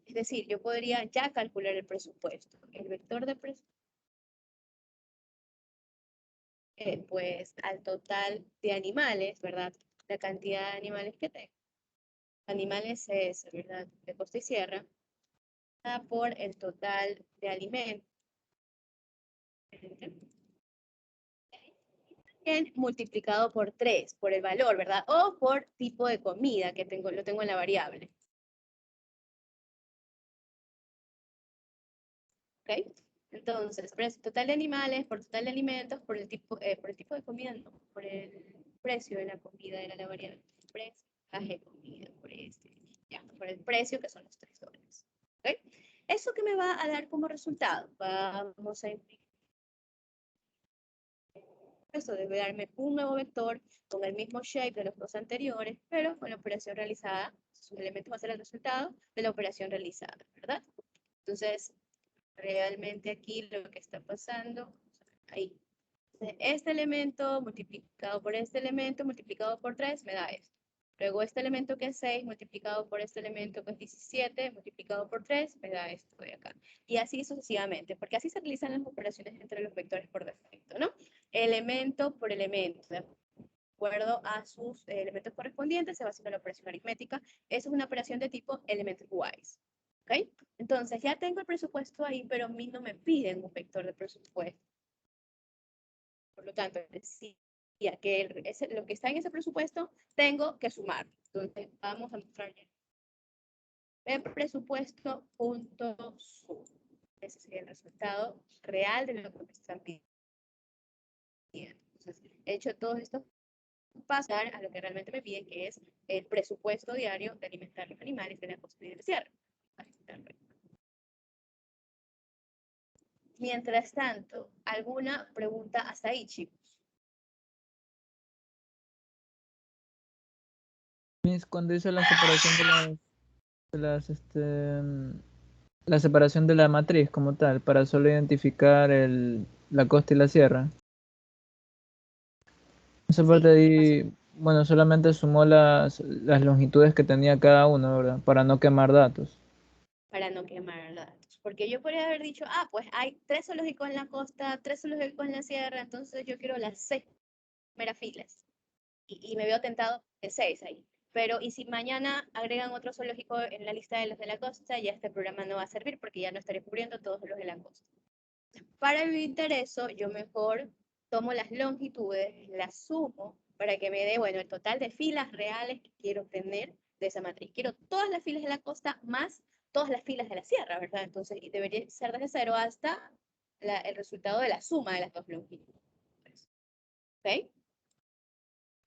Es decir, yo podría ya calcular el presupuesto. El vector de presupuesto, pues al total de animales, ¿verdad? La cantidad de animales que tengo. Animales es, ¿verdad? De costa y sierra. Por el total de alimentos. Multiplicado por 3, por el valor, ¿verdad? O por tipo de comida que tengo, lo tengo en la variable. ¿Ok? Entonces, total de animales, por total de alimentos, por el tipo de comida, no, por el precio de la comida era la variable. Precio de comida, por ya, por el precio que son los $3. ¿Ok? ¿Eso qué me va a dar como resultado? Vamos a implicar. Eso debe darme un nuevo vector con el mismo shape de los dos anteriores, pero con la operación realizada. Sus elementos va a ser el resultado de la operación realizada, ¿verdad? Entonces, realmente aquí lo que está pasando, ahí. Este elemento multiplicado por este elemento multiplicado por 3 me da esto. Luego este elemento que es 6 multiplicado por este elemento que es 17 multiplicado por 3 me da esto de acá. Y así sucesivamente, porque así se realizan las operaciones entre los vectores por defecto, ¿no? Elemento por elemento, de acuerdo a sus elementos correspondientes se va haciendo la operación aritmética. Eso es una operación de tipo element-wise. ¿Ok? Entonces ya tengo el presupuesto ahí, pero a mí no me piden un vector de presupuesto. Por lo tanto, decía que lo que está en ese presupuesto tengo que sumar. Entonces, vamos a mostrar ya. El presupuesto.sum. Ese sería el resultado real de lo que me están pidiendo. Entonces, he hecho todos estos pasos a lo que realmente me piden, que es el presupuesto diario de alimentar los animales de la costa y del cierre. Mientras tanto, ¿alguna pregunta hasta ahí, chicos? Cuando hice la separación la separación de la matriz como tal, para solo identificar la costa y la sierra. Esa parte de ahí, bueno, solamente sumó las longitudes que tenía cada uno, ¿verdad? Para no quemar datos. Para no quemar datos. Porque yo podría haber dicho, pues hay 3 zoológicos en la costa, 3 zoológicos en la sierra, entonces yo quiero las 6 primeras filas. Y me veo tentado de 6 ahí. Pero, y si mañana agregan otro zoológico en la lista de los de la costa, ya este programa no va a servir porque ya no estaré cubriendo todos los de la costa. Para evitar eso, yo mejor tomo las longitudes, las sumo para que me dé, bueno, el total de filas reales que quiero obtener de esa matriz. Quiero todas las filas de la costa más todas las filas de la sierra, ¿verdad? Entonces, debería ser desde 0 hasta el resultado de la suma de las dos longitudes. ¿Ok?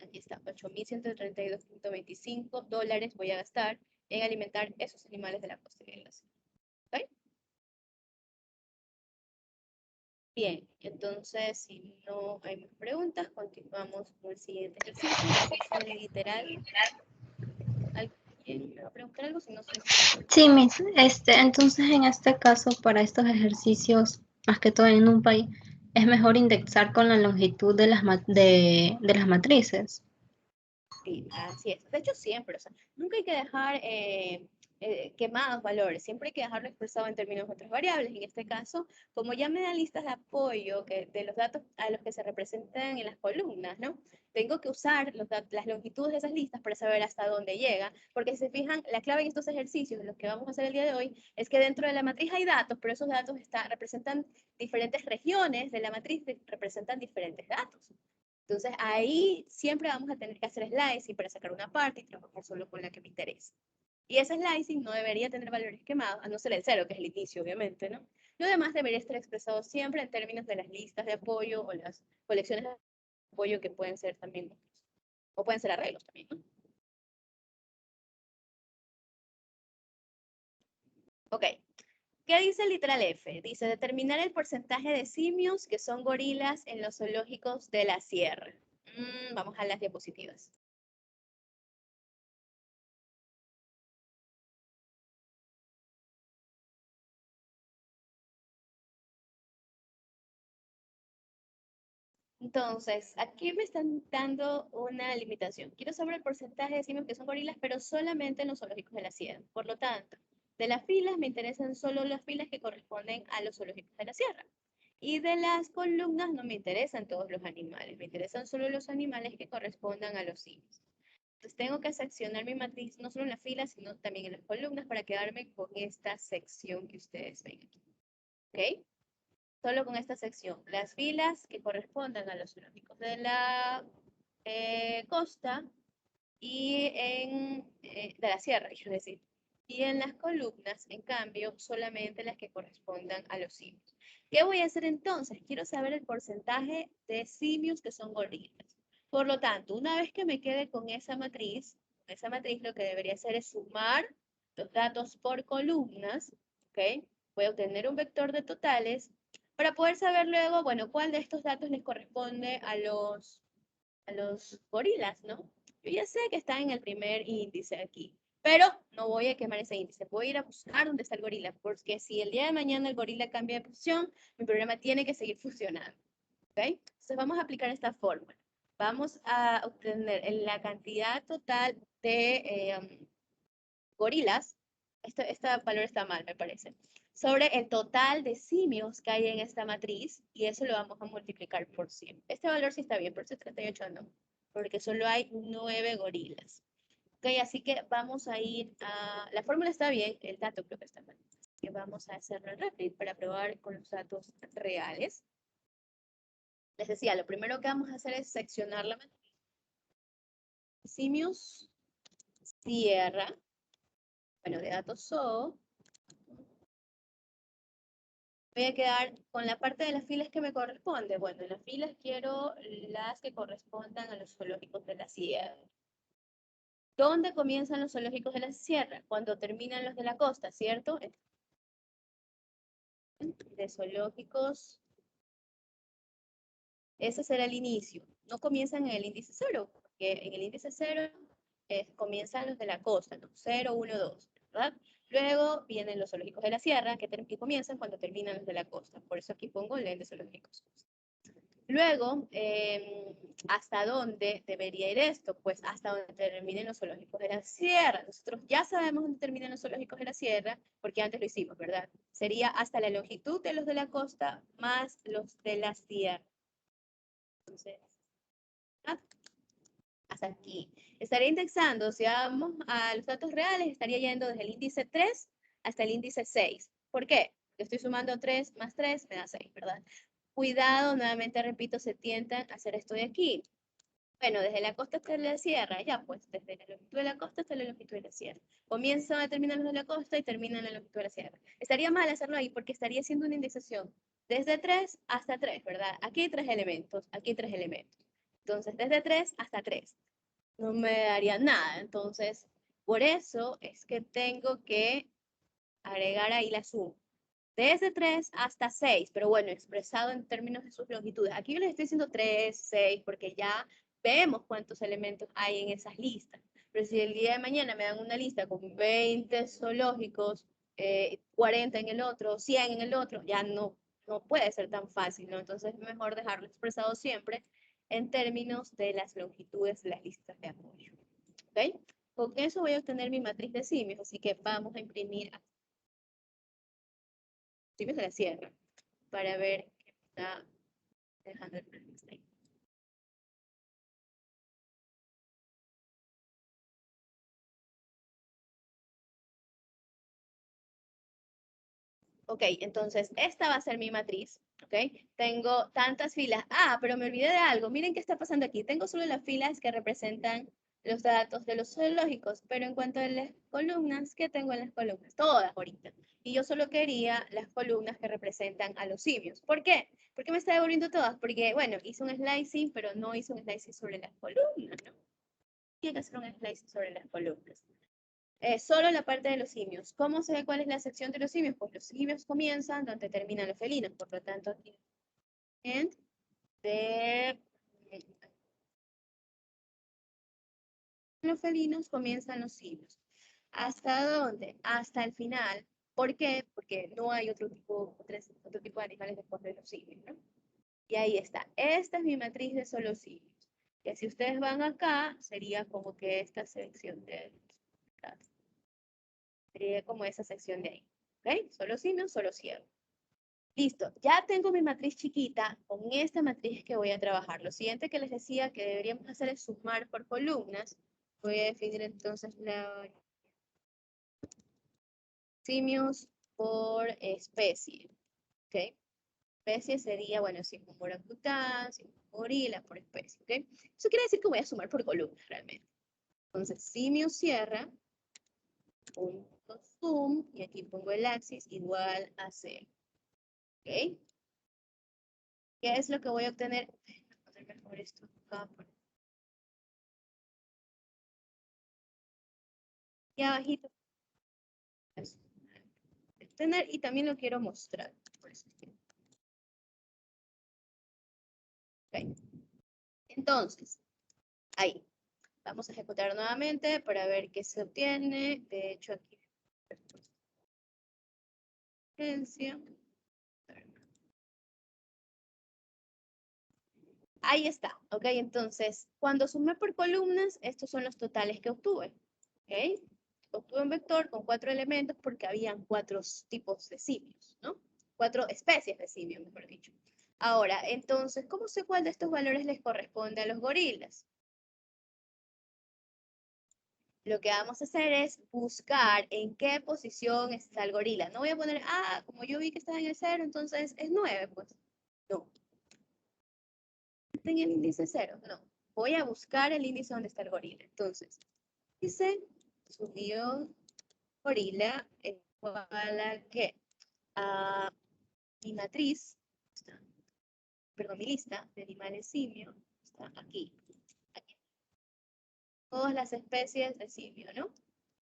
Aquí está, $8,132.25 voy a gastar en alimentar esos animales de la costa y de la sierra. ¿Ok? Bien, entonces, si no hay más preguntas, continuamos con el siguiente ejercicio. Ejercicio literal. ¿Alguien me va a preguntar algo? Si no, sí, Miss. Entonces, en este caso, para estos ejercicios, más que todo en un país, es mejor indexar con la longitud de las matrices. sí, así es. De hecho, siempre, o sea, nunca hay que dejar quemados valores, siempre hay que dejarlo expresado en términos de otras variables. En este caso, como ya me dan listas de apoyo de los datos a los que se representan en las columnas, ¿no? Tengo que usar las longitudes de esas listas para saber hasta dónde llega, porque si se fijan, la clave en estos ejercicios, los que vamos a hacer el día de hoy, es que dentro de la matriz hay datos, pero esos datos representan diferentes regiones de la matriz, representan diferentes datos. Entonces ahí siempre vamos a tener que hacer slicing para sacar una parte y trabajar solo con la que me interesa. Y ese slicing no debería tener valores quemados, a no ser el 0, que es el inicio, obviamente, ¿no? Lo demás debería estar expresado siempre en términos de las listas de apoyo o las colecciones de apoyo que pueden ser también otros. O pueden ser arreglos también, ¿no? Ok. ¿Qué dice el literal F? Dice determinar el porcentaje de simios que son gorilas en los zoológicos de la sierra. Vamos a las diapositivas. Entonces, aquí me están dando una limitación. Quiero saber el porcentaje de simios que son gorilas, pero solamente en los zoológicos de la sierra. Por lo tanto, de las filas me interesan solo las filas que corresponden a los zoológicos de la sierra. Y de las columnas no me interesan todos los animales, me interesan solo los animales que correspondan a los simios. Entonces tengo que seccionar mi matriz no solo en las filas, sino también en las columnas para quedarme con esta sección que ustedes ven aquí. ¿Ok? Solo con esta sección. Las filas que correspondan a los zoológicos de la costa y de la sierra, quiero decir. Y en las columnas, en cambio, solamente las que correspondan a los simios. ¿Qué voy a hacer entonces? Quiero saber el porcentaje de simios que son gorilas. Por lo tanto, una vez que me quede con esa matriz lo que debería hacer es sumar los datos por columnas, ¿ok? Voy a obtener un vector de totales para poder saber luego, bueno, cuál de estos datos les corresponde a los gorilas, ¿no? Yo ya sé que está en el primer índice aquí, pero no voy a quemar ese índice, voy a ir a buscar dónde está el gorila, porque si el día de mañana el gorila cambia de posición, mi programa tiene que seguir funcionando, ¿ok? Entonces vamos a aplicar esta fórmula. Vamos a obtener la cantidad total de gorilas, este valor está mal, me parece, sobre el total de simios que hay en esta matriz, y eso lo vamos a multiplicar por 100. Este valor sí está bien, por eso 38 no, porque solo hay 9 gorilas. Ok, así que vamos a ir a... La fórmula está bien, el dato creo que está mal. Así que vamos a hacerlo rápido para probar con los datos reales. Les decía, lo primero que vamos a hacer es seccionar la matriz. Simios, sierra, bueno, de datos zoo. Voy a quedar con la parte de las filas que me corresponde. Bueno, en las filas quiero las que correspondan a los zoológicos de la sierra. ¿Dónde comienzan los zoológicos de la sierra? Cuando terminan los de la costa, ¿cierto? De zoológicos. Ese será el inicio. No comienzan en el índice 0, porque en el índice 0 comienzan los de la costa, ¿no? 0, 1, 2, ¿verdad? Luego vienen los zoológicos de la sierra, que comienzan cuando terminan los de la costa. Por eso aquí pongo el de zoológicos. Luego, ¿hasta dónde debería ir esto? Pues hasta donde terminen los zoológicos de la sierra. Nosotros ya sabemos dónde terminan los zoológicos de la sierra, porque antes lo hicimos, ¿verdad? Sería hasta la longitud de los de la costa más los de la sierra. Entonces, hasta aquí. Estaría indexando, si vamos a los datos reales, estaría yendo desde el índice 3 hasta el índice 6. ¿Por qué? Estoy sumando 3 más 3, me da 6, ¿verdad? Cuidado, nuevamente repito, se tientan a hacer esto de aquí. Bueno, desde la costa hasta la sierra, ya pues, desde la longitud de la costa hasta la longitud de la sierra. Comienza a terminar de la costa y termina en la longitud de la sierra. Estaría mal hacerlo ahí porque estaría haciendo una indexación desde 3 hasta 3, ¿verdad? Aquí hay 3 elementos, aquí hay 3 elementos. Entonces, desde 3 hasta 3. No me daría nada. Entonces, por eso es que tengo que agregar ahí la suma. Desde 3 hasta 6, pero bueno, expresado en términos de sus longitudes. Aquí yo les estoy diciendo 3, 6, porque ya vemos cuántos elementos hay en esas listas. Pero si el día de mañana me dan una lista con 20 zoológicos, 40 en el otro, 100 en el otro, ya no puede ser tan fácil, ¿no? Entonces es mejor dejarlo expresado siempre en términos de las longitudes de las listas de apoyo. ¿Ok? Con eso voy a obtener mi matriz de simios, así que vamos a imprimir simios de la sierra para ver qué está dejando el Frankenstein. Ok, entonces esta va a ser mi matriz, ¿ok? Tengo tantas filas. Ah, pero me olvidé de algo. Miren qué está pasando aquí. Tengo solo las filas que representan los datos de los zoológicos, pero en cuanto a las columnas, ¿qué tengo en las columnas? Todas ahorita. Y yo solo quería las columnas que representan a los simios. ¿Por qué? ¿Por qué me está devolviendo todas? Porque, bueno, hice un slicing, pero no hice un slicing sobre las columnas, ¿no? Tiene que hacer un slicing sobre las columnas. Solo la parte de los simios. ¿Cómo se ve cuál es la sección de los simios? Pues los simios comienzan donde terminan los felinos, por lo tanto aquí de los felinos comienzan los simios. ¿Hasta dónde? Hasta el final. ¿Por qué? Porque no hay otro tipo de animales después de los simios, ¿no? Y ahí está. Esta es mi matriz de solo simios. Que si ustedes van acá, sería como que esta sección de... Sería como esa sección de ahí. ¿Ok? Solo simios, solo ciervo. Listo, ya tengo mi matriz chiquita, con esta matriz que voy a trabajar. Lo siguiente que les decía que deberíamos hacer es sumar por columnas. Voy a definir entonces la simios por especie. ¿Ok? Especie sería, bueno, simios por orangután, simios por gorila, por especie. ¿Ok? Eso quiere decir que voy a sumar por columnas realmente. Entonces, simios sierra, punto sum, y aquí pongo el axis igual a 0. ¿Ok? ¿Qué es lo que voy a obtener? Voy a poner mejor esto acá. Y abajito. Tener, y también lo quiero mostrar. Por eso. Okay. Entonces, ahí. Vamos a ejecutar nuevamente para ver qué se obtiene. De hecho, aquí. Ahí está, ¿ok? Entonces, cuando sumé por columnas, estos son los totales que obtuve, ¿ok? Obtuve un vector con 4 elementos porque habían 4 tipos de simios, ¿no? 4 especies de simios, mejor dicho. Ahora, entonces, ¿cómo sé cuál de estos valores les corresponde a los gorilas? Lo que vamos a hacer es buscar en qué posición está el gorila. No voy a poner, como yo vi que estaba en el 0, entonces es 9, pues. No. ¿Está en el índice 0? No. Voy a buscar el índice donde está el gorila. Entonces, dice, subió gorila igual a ¿qué? A mi matriz, perdón, mi lista de animales simio, está aquí. Todas las especies de simio, ¿no?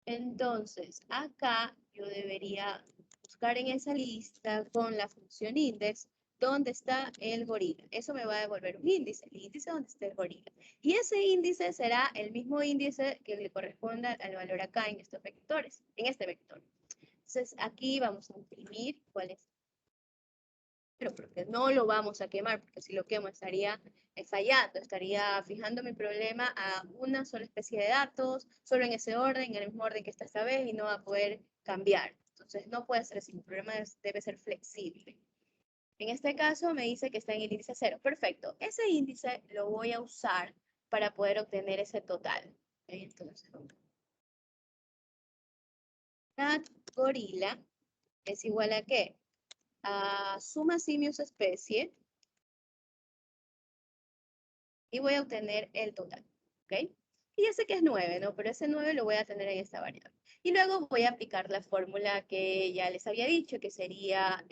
Entonces, acá yo debería buscar en esa lista con la función index dónde está el gorila. Eso me va a devolver un índice, el índice donde está el gorila. Y ese índice será el mismo índice que le corresponda al valor acá en estos vectores, en este vector. Entonces, aquí vamos a imprimir cuál es. Pero porque no lo vamos a quemar, porque si lo quemo estaría fallando, estaría fijando mi problema a una sola especie de datos, solo en ese orden, en el mismo orden que está esta vez, y no va a poder cambiar. Entonces no puede ser así, mi problema debe ser flexible. En este caso me dice que está en el índice 0. Perfecto, ese índice lo voy a usar para poder obtener ese total. Entonces, cat gorila es igual a ¿qué? suma simios especie y voy a obtener el total, ¿ok? Y ya sé que es 9, ¿no? Pero ese 9 lo voy a tener en esta variable. Y luego voy a aplicar la fórmula que ya les había dicho, que sería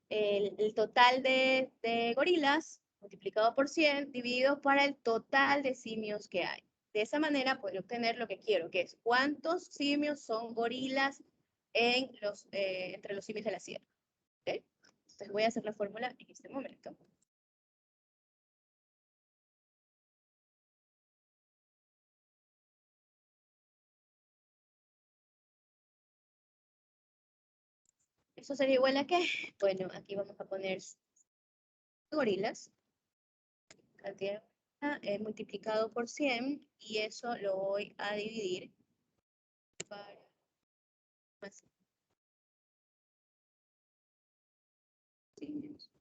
el total de gorilas multiplicado por 100 dividido para el total de simios que hay. De esa manera puedo obtener lo que quiero, que es cuántos simios son gorilas en entre los simios de la sierra. ¿Okay? Entonces voy a hacer la fórmula en este momento. Eso sería igual a qué? Bueno, aquí vamos a poner gorilas, cantidad multiplicado por 100, y eso lo voy a dividir para más simios.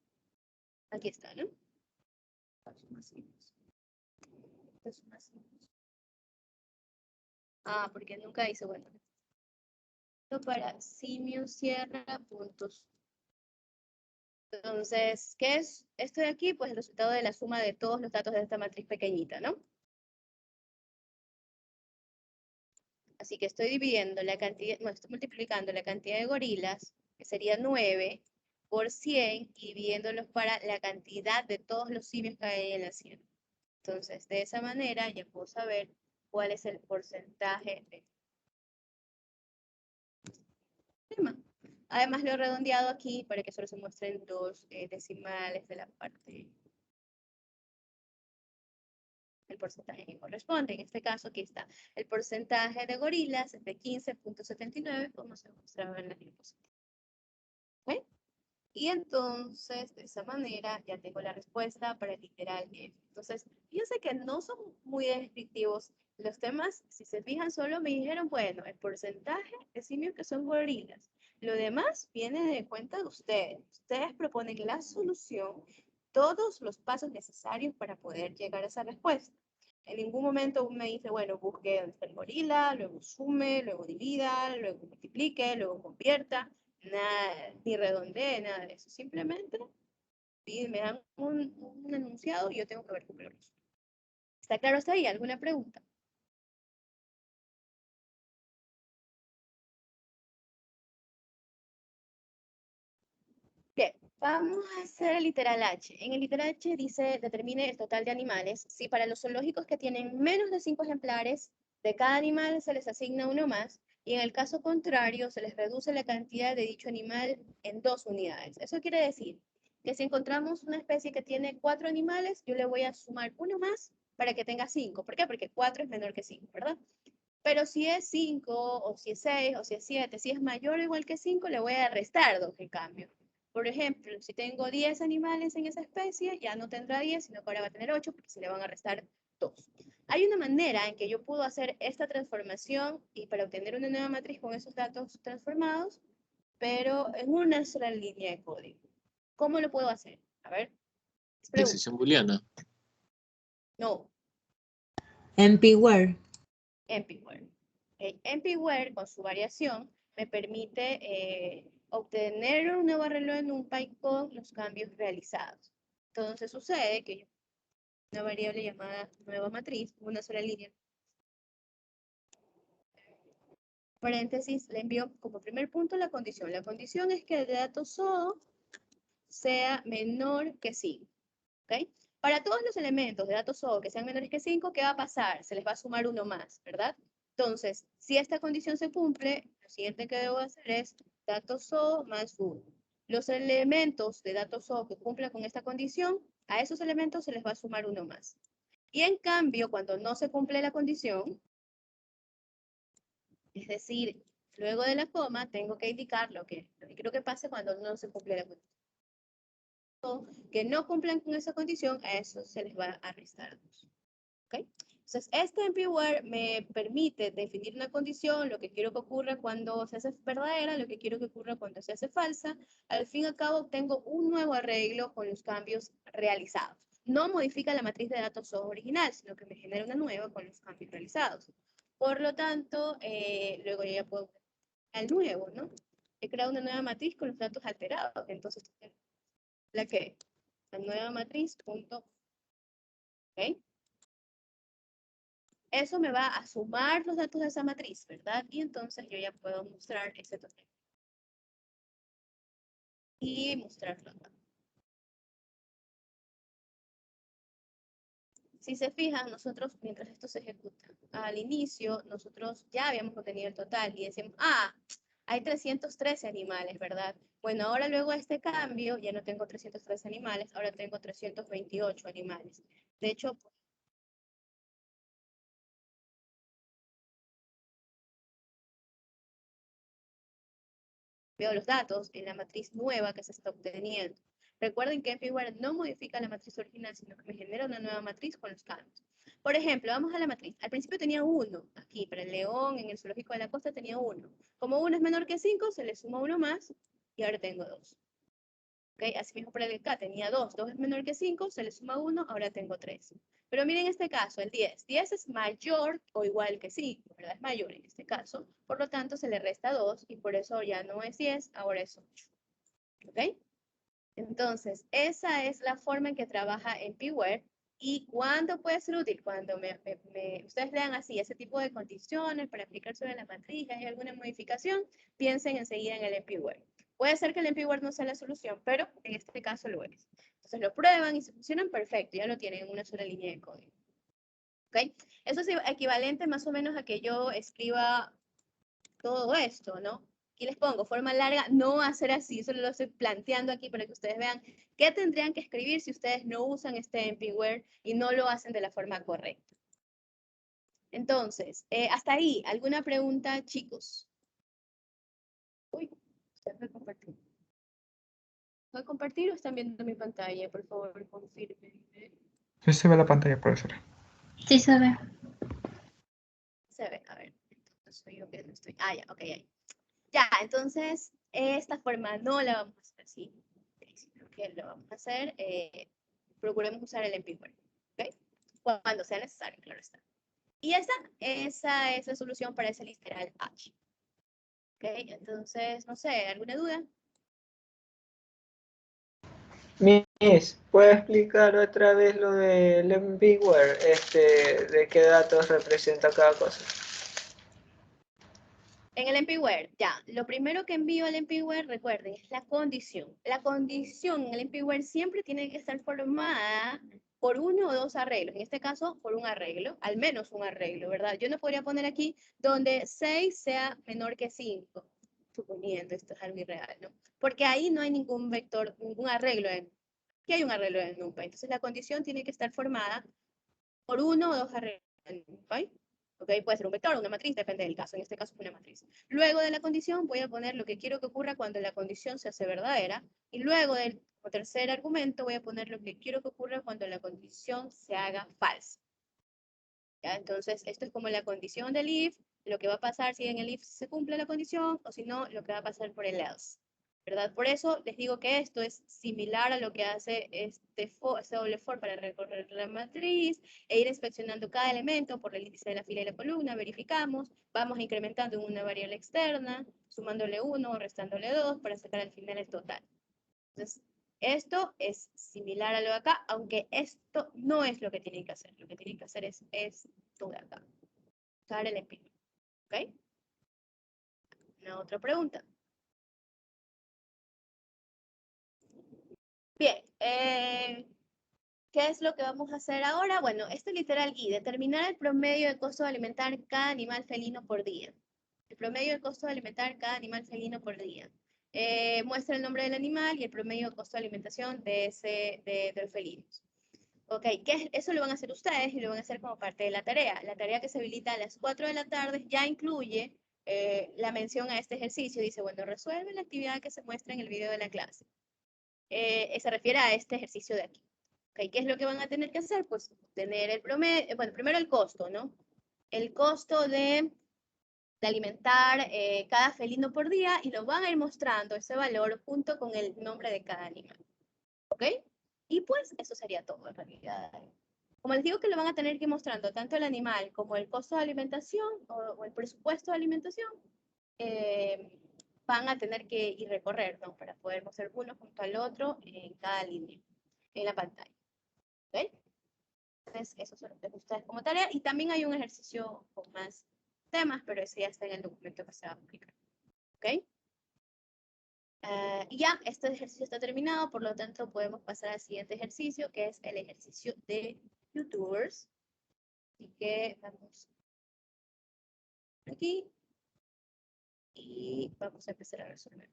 Aquí está, ¿no? Ah, porque nunca hice, bueno. Para simios sierra puntos. Entonces, ¿qué es esto de aquí? Pues el resultado de la suma de todos los datos de esta matriz pequeñita, ¿no? Así que estoy dividiendo la cantidad, no, estoy multiplicando la cantidad de gorilas, que sería 9, por 100, y dividiéndolos para la cantidad de todos los simios que hay en la sierra. Entonces, de esa manera ya puedo saber cuál es el porcentaje de tema. Además, lo he redondeado aquí para que solo se muestren dos decimales de la parte, el porcentaje que corresponde. En este caso, aquí está. El porcentaje de gorilas es de 15.79, como se mostraba en la diapositiva. ¿Okay? Y entonces, de esa manera, ya tengo la respuesta para el literal F. Entonces, fíjense que no son muy descriptivos los temas. Si se fijan, solo me dijeron, bueno, el porcentaje de simios que son gorilas. Lo demás viene de cuenta de ustedes. Ustedes proponen la solución, todos los pasos necesarios para poder llegar a esa respuesta. En ningún momento uno me dice, bueno, busque dónde está el gorila, luego sume, luego divida, luego multiplique, luego convierta. Nada, ni redondee, nada de eso. Simplemente me dan un enunciado y yo tengo que ver cómo lo resuelvo. ¿Está claro hasta ahí? ¿Alguna pregunta? Bien, vamos a hacer el literal H. En el literal H dice, determine el total de animales. Si para los zoológicos que tienen menos de 5 ejemplares, de cada animal se les asigna uno más, y en el caso contrario, se les reduce la cantidad de dicho animal en 2 unidades. Eso quiere decir que si encontramos una especie que tiene 4 animales, yo le voy a sumar uno más para que tenga 5. ¿Por qué? Porque 4 es menor que 5, ¿verdad? Pero si es 5, o si es 6, o si es 7, si es mayor o igual que 5, le voy a restar 2 en cambio. Por ejemplo, si tengo 10 animales en esa especie, ya no tendrá 10, sino que ahora va a tener 8 porque se le van a restar 2. Hay una manera en que yo puedo hacer esta transformación y para obtener una nueva matriz con esos datos transformados, pero en una sola línea de código. ¿Cómo lo puedo hacer? A ver. Precisión booleana. No. NP-WHERE. NP-WHERE. NP-WHERE, con su variación, me permite obtener un nuevo arreglo en NumPy con los cambios realizados. Entonces sucede que yo una variable llamada nueva matriz, una sola línea. Paréntesis, le envío como primer punto la condición. La condición es que el dato SOO sea menor que 5. ¿Okay? Para todos los elementos de datos SOO que sean menores que 5, ¿qué va a pasar? Se les va a sumar uno más, ¿verdad? Entonces, si esta condición se cumple, lo siguiente que debo hacer es datos SOO más 1. Los elementos de datos SOO que cumplan con esta condición, a esos elementos se les va a sumar uno más. Y en cambio, cuando no se cumple la condición, es decir, luego de la coma, tengo que indicar lo que quiero que pase cuando no se cumple la condición. Que no cumplan con esa condición, a eso se les va a restar 2. ¿Okay? Entonces, este NP-WHERE me permite definir una condición, lo que quiero que ocurra cuando se hace verdadera, lo que quiero que ocurra cuando se hace falsa. Al fin y al cabo, obtengo un nuevo arreglo con los cambios realizados. No modifica la matriz de datos original, sino que me genera una nueva con los cambios realizados. Por lo tanto, luego yo ya puedo al nuevo, ¿no? he creado una nueva matriz con los datos alterados. Entonces, la nueva matriz, punto, ¿ok? Eso me va a sumar los datos de esa matriz, ¿verdad? Y entonces yo ya puedo mostrar ese total. Y mostrarlo acá. Si se fijan, nosotros, mientras esto se ejecuta, al inicio, nosotros ya habíamos obtenido el total y decimos, hay 313 animales, ¿verdad? Bueno, ahora luego de este cambio, ya no tengo 313 animales, ahora tengo 328 animales. De hecho, veo los datos en la matriz nueva que se está obteniendo. Recuerden que NP-Ware no modifica la matriz original, sino que me genera una nueva matriz con los cambios. Por ejemplo, vamos a la matriz. Al principio tenía 1, aquí, para el león, en el zoológico de la costa tenía 1. Como 1 es menor que 5, se le suma 1 más, y ahora tengo 2. ¿Okay? Así mismo para el acá tenía 2. 2 es menor que 5, se le suma 1, ahora tengo 3. Pero miren este caso, el 10. 10 es mayor o igual que 5, ¿verdad? Es mayor en este caso. Por lo tanto, se le resta 2 y por eso ya no es 10, ahora es 8. ¿Ok? Entonces, esa es la forma en que trabaja NP-Ware. ¿Y cuándo puede ser útil? Cuando ustedes lean así ese tipo de condiciones para aplicar sobre la matriz, hay alguna modificación, piensen enseguida en el NP-Ware. Puede ser que el NP-Ware no sea la solución, pero en este caso lo es. Entonces lo prueban y si funcionan, perfecto, ya lo tienen en una sola línea de código. ¿Ok? Eso es equivalente más o menos a que yo escriba todo esto, ¿no? Aquí les pongo forma larga, no va a ser así, solo lo estoy planteando aquí para que ustedes vean qué tendrían que escribir si ustedes no usan este NP-Ware y no lo hacen de la forma correcta. Entonces, hasta ahí, ¿alguna pregunta, chicos? Uy, ¿ustedes pueden compartir? ¿Pueden compartir o están viendo mi pantalla? Por favor, confirmen. Sí se ve la pantalla, profesora. Sí se ve. Se ve, a ver, entonces soy yo que no estoy. Ya, ok, ya. Ya, entonces, esta forma no la vamos a hacer así, sino que lo vamos a hacer, procuremos usar el NP-Ware, ¿ok? Cuando sea necesario, claro está. Y esa es la solución para ese literal H. ¿Ok? Entonces, no sé, ¿alguna duda? Miss, ¿puede explicar otra vez lo del NP-Ware? ¿De qué datos representa cada cosa? En el NP-Ware, ya, lo primero que envío al NP-Ware, recuerden, es la condición. La condición en el NP-Ware siempre tiene que estar formada por uno o dos arreglos. En este caso, por un arreglo, al menos un arreglo, ¿verdad? Yo no podría poner aquí donde 6 sea menor que 5, suponiendo, esto es algo irreal, ¿no? Porque ahí no hay ningún vector, ningún arreglo. Aquí hay un arreglo en NumPy. Entonces, la condición tiene que estar formada por uno o dos arreglos en NumPy. ¿Ok? Puede ser un vector o una matriz, depende del caso. En este caso es una matriz. Luego de la condición voy a poner lo que quiero que ocurra cuando la condición se hace verdadera. Y luego del tercer argumento voy a poner lo que quiero que ocurra cuando la condición se haga falsa. ¿Ya? Entonces, esto es como la condición del if, lo que va a pasar si en el if se cumple la condición, o si no, lo que va a pasar por el else. ¿Verdad? Por eso les digo que esto es similar a lo que hace este doble for para recorrer la matriz e ir inspeccionando cada elemento por el índice de la fila y la columna, verificamos, vamos incrementando en una variable externa, sumándole 1 o restándole 2 para sacar al final el total. Entonces, esto es similar a lo de acá, aunque esto no es lo que tienen que hacer. Lo que tienen que hacer es esto de acá. Usar el empírico. ¿Ok? Una otra pregunta. Bien, ¿qué es lo que vamos a hacer ahora? Bueno, este literal y determinar el promedio de costo de alimentar cada animal felino por día. El promedio de costo de alimentar cada animal felino por día. Muestra el nombre del animal y el promedio de costo de alimentación de los felinos. Ok, eso lo van a hacer ustedes y lo van a hacer como parte de la tarea. La tarea que se habilita a las 4 de la tarde ya incluye la mención a este ejercicio. Dice, bueno, resuelve la actividad que se muestra en el video de la clase. Se refiere a este ejercicio de aquí. Okay, ¿qué es lo que van a tener que hacer? Pues tener el promedio, bueno, primero el costo, ¿no? El costo de alimentar cada felino por día y lo van a ir mostrando ese valor junto con el nombre de cada animal. ¿Ok? Y pues eso sería todo en realidad. Como les digo que lo van a tener que ir mostrando tanto el animal como el costo de alimentación o el presupuesto de alimentación, van a tener que ir recorrer, ¿no? Para poder mostrar uno junto al otro en cada línea, en la pantalla. ¿Ok? Entonces, eso se los dejo a ustedes como tarea. Y también hay un ejercicio con más temas, pero ese ya está en el documento que se va a publicar. ¿Ok? Y ya, este ejercicio está terminado, por lo tanto podemos pasar al siguiente ejercicio, que es el ejercicio de YouTubers. Así que vamos aquí y vamos a empezar a resolver.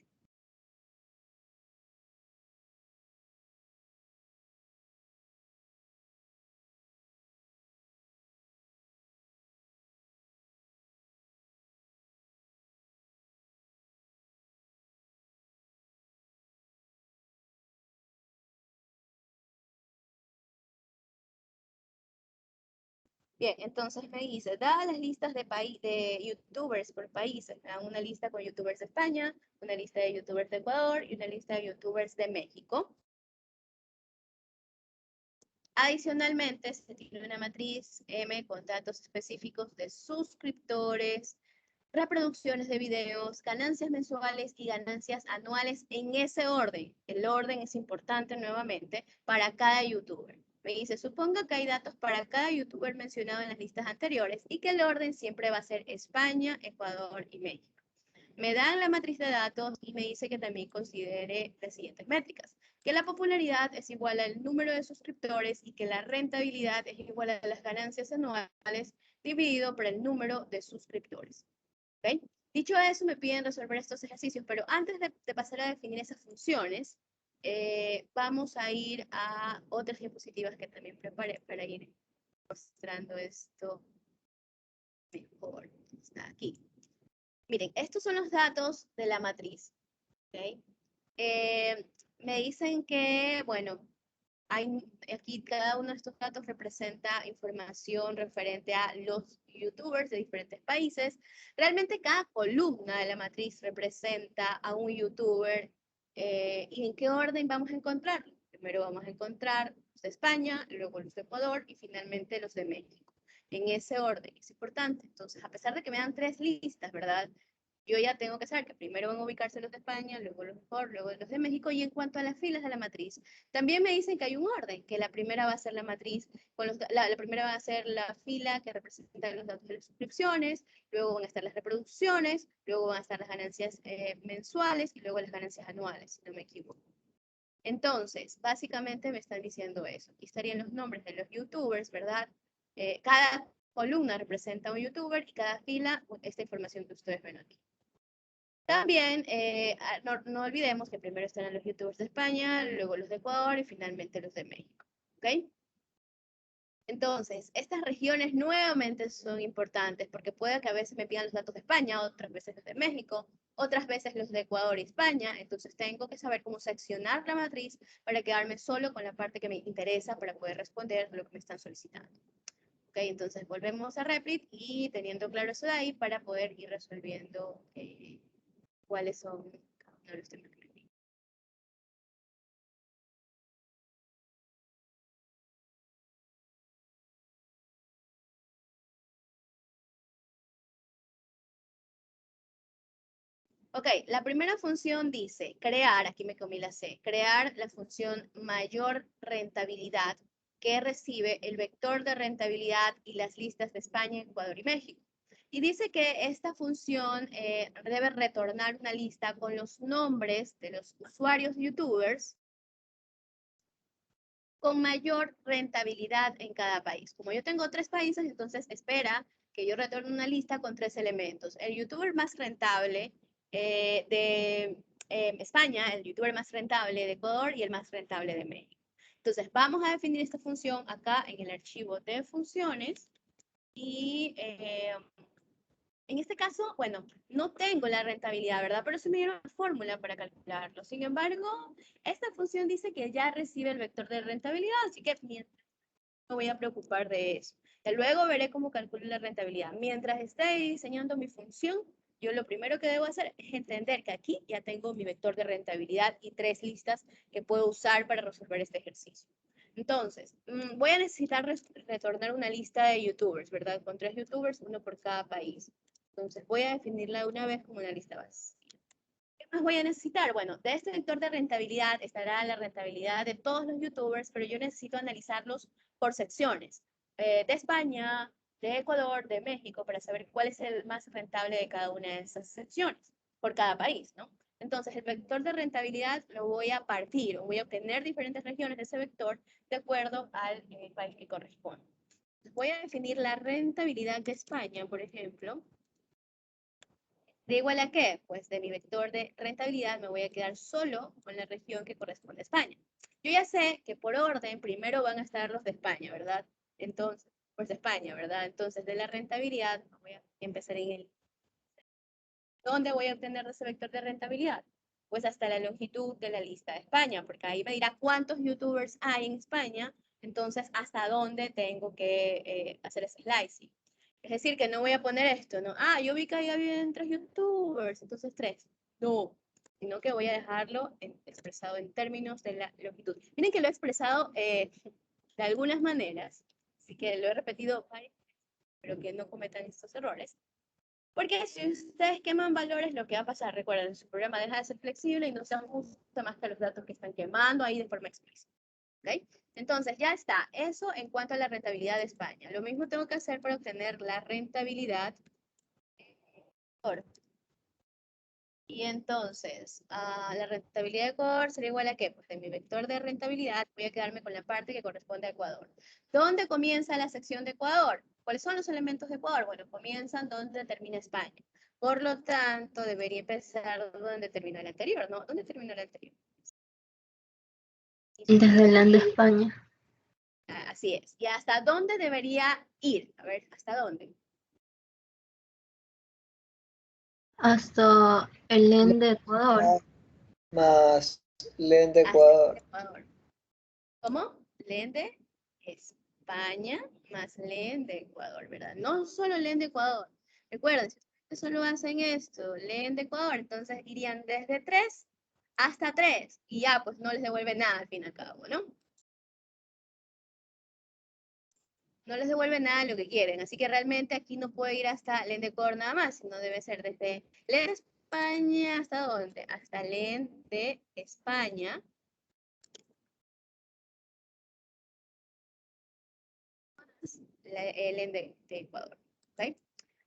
Bien, entonces me dice, dadas las listas de YouTubers por países, me dan una lista con YouTubers de España, una lista de YouTubers de Ecuador y una lista de YouTubers de México. Adicionalmente, se tiene una matriz M con datos específicos de suscriptores, reproducciones de videos, ganancias mensuales y ganancias anuales en ese orden. El orden es importante nuevamente para cada YouTuber. Me dice, suponga que hay datos para cada YouTuber mencionado en las listas anteriores y que el orden siempre va a ser España, Ecuador y México. Me dan la matriz de datos y me dice que también considere las siguientes métricas. Que la popularidad es igual al número de suscriptores y que la rentabilidad es igual a las ganancias anuales dividido por el número de suscriptores. ¿Okay? Dicho eso, me piden resolver estos ejercicios, pero antes de pasar a definir esas funciones, vamos a ir a otras diapositivas que también preparé para ir mostrando esto mejor. Está aquí. Miren, estos son los datos de la matriz. ¿Okay? Me dicen que, bueno, aquí cada uno de estos datos representa información referente a los YouTubers de diferentes países. Realmente cada columna de la matriz representa a un YouTuber. ¿Y en qué orden vamos a encontrarlo? Primero vamos a encontrar los de España, luego los de Ecuador y finalmente los de México. En ese orden, es importante. Entonces, a pesar de que me dan 3 listas, ¿verdad? Yo ya tengo que saber que primero van a ubicarse los de España, luego los de Ecuador, luego los de México, y en cuanto a las filas de la matriz, también me dicen que hay un orden, que la primera va a ser la matriz, la primera va a ser la fila que representa los datos de las suscripciones, luego van a estar las reproducciones, luego van a estar las ganancias mensuales y luego las ganancias anuales, si no me equivoco. Entonces, básicamente me están diciendo eso. Aquí estarían los nombres de los YouTubers, ¿verdad? Cada columna representa a un YouTuber y cada fila, esta información que ustedes ven aquí. También, no olvidemos que primero estarán los YouTubers de España, luego los de Ecuador y finalmente los de México. ¿Ok? Entonces, estas regiones nuevamente son importantes porque puede que a veces me pidan los datos de España, otras veces los de México, otras veces los de Ecuador y España. Entonces, tengo que saber cómo seccionar la matriz para quedarme solo con la parte que me interesa para poder responder lo que me están solicitando. Ok, entonces volvemos a Replit y teniendo claro eso de ahí para poder ir resolviendo cuáles son cada uno de los temas que me piden. Ok, la primera función dice crear, aquí me comí la C, crear la función mayor rentabilidad que recibe el vector de rentabilidad y las listas de España, Ecuador y México. Y dice que esta función debe retornar una lista con los nombres de los usuarios YouTubers con mayor rentabilidad en cada país. Como yo tengo 3 países, entonces espera que yo retorne una lista con 3 elementos. El YouTuber más rentable de España, el YouTuber más rentable de Ecuador y el más rentable de México. Entonces vamos a definir esta función acá en el archivo de funciones y en este caso, bueno, no tengo la rentabilidad, ¿verdad? Pero se me dio una fórmula para calcularlo. Sin embargo, esta función dice que ya recibe el vector de rentabilidad, así que no me voy a preocupar de eso. Y luego veré cómo calculo la rentabilidad. Mientras esté diseñando mi función, yo lo primero que debo hacer es entender que aquí ya tengo mi vector de rentabilidad y 3 listas que puedo usar para resolver este ejercicio. Entonces, voy a necesitar retornar una lista de YouTubers, ¿verdad? Con 3 YouTubers, uno por cada país. Entonces voy a definirla de una vez como una lista vacía. más voy a necesitar? Bueno, de este vector de rentabilidad estará la rentabilidad de todos los youtubers, pero yo necesito analizarlos por secciones. De España, de Ecuador, de México, para saber cuál es el más rentable de cada una de esas secciones, por cada país, ¿no? Entonces, el vector de rentabilidad lo voy a partir, o voy a obtener diferentes regiones de ese vector de acuerdo al país que corresponde. Voy a definir la rentabilidad de España, por ejemplo. ¿De igual a qué? Pues de mi vector de rentabilidad me voy a quedar solo con la región que corresponde a España. Yo ya sé que por orden primero van a estar los de España, ¿verdad? Entonces, pues de España, ¿verdad? Entonces, de la rentabilidad, voy a empezar en el... ¿Dónde voy a obtener ese vector de rentabilidad? Pues hasta la longitud de la lista de España, porque ahí me dirá cuántos youtubers hay en España, entonces hasta dónde tengo que hacer ese slicing. Es decir, que no voy a poner esto, ¿no? Ah, yo vi que ahí había 3 youtubers, entonces 3. No, sino que voy a dejarlo expresado en términos de la longitud. Miren que lo he expresado de algunas maneras, así que lo he repetido varias veces, pero que no cometan estos errores. Porque si ustedes queman valores, lo que va a pasar, recuerden, su programa deja de ser flexible y no se ajusta más que los datos que están quemando ahí de forma explícita. ¿Okay? Entonces, ya está. Eso en cuanto a la rentabilidad de España. Lo mismo tengo que hacer para obtener la rentabilidad de Ecuador. Y entonces, la rentabilidad de Ecuador sería igual a ¿qué? Pues de mi vector de rentabilidad voy a quedarme con la parte que corresponde a Ecuador. ¿Dónde comienza la sección de Ecuador? ¿Cuáles son los elementos de Ecuador? Bueno, comienzan donde termina España. Por lo tanto, debería empezar donde terminó el anterior, ¿no? ¿Dónde terminó el anterior? Desde el de España. Así es. ¿Y hasta dónde debería ir? A ver, ¿hasta dónde? Hasta el LEN de Ecuador. Más LEN de Hasta Ecuador. Ecuador. ¿Cómo? LEN de España más LEN de Ecuador, ¿verdad? No solo LEN de Ecuador. Recuerden, si ustedes solo hacen esto, LEN de Ecuador, entonces irían desde 3 hasta 3. Y ya, pues no les devuelve nada al fin y al cabo, ¿no? No les devuelve nada lo que quieren. Así que realmente aquí no puede ir hasta LEN de Ecuador nada más, sino debe ser desde LEN de España, ¿hasta dónde? Hasta LEN de España. LEN de Ecuador. ¿Okay?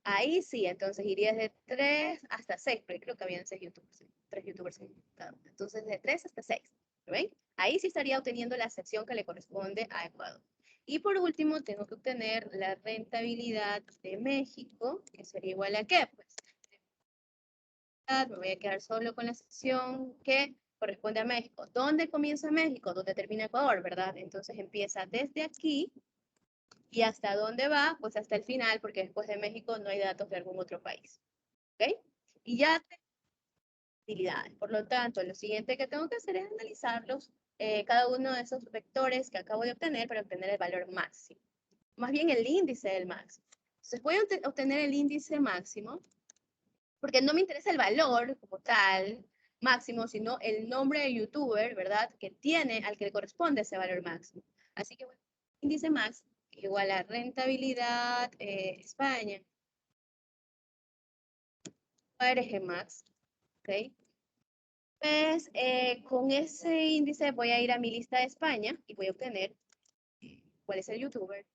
Ahí sí, entonces iría de 3 hasta 6, porque creo que habían 6 youtubers, 3 youtubers en cada uno. Entonces de 3 hasta 6. ¿Ven? Ahí sí estaría obteniendo la sección que le corresponde a Ecuador. Y por último, tengo que obtener la rentabilidad de México, que sería igual a ¿qué? Pues me voy a quedar solo con la sección que corresponde a México. ¿Dónde comienza México? ¿Dónde termina Ecuador? ¿Verdad? Entonces empieza desde aquí. ¿Y hasta dónde va? Pues hasta el final, porque después de México no hay datos de algún otro país. ¿Ok? Y ya tengo utilidades. Por lo tanto, lo siguiente que tengo que hacer es analizarlos, cada uno de esos vectores que acabo de obtener para obtener el valor máximo. Más bien el índice del máximo. Entonces voy a obtener el índice máximo, porque no me interesa el valor como tal máximo, sino el nombre de youtuber, ¿verdad? Que tiene, al que le corresponde ese valor máximo. Así que bueno, índice máximo igual a rentabilidad España, ARG Max, ¿ok? Pues con ese índice voy a ir a mi lista de España y voy a obtener cuál es el youtuber.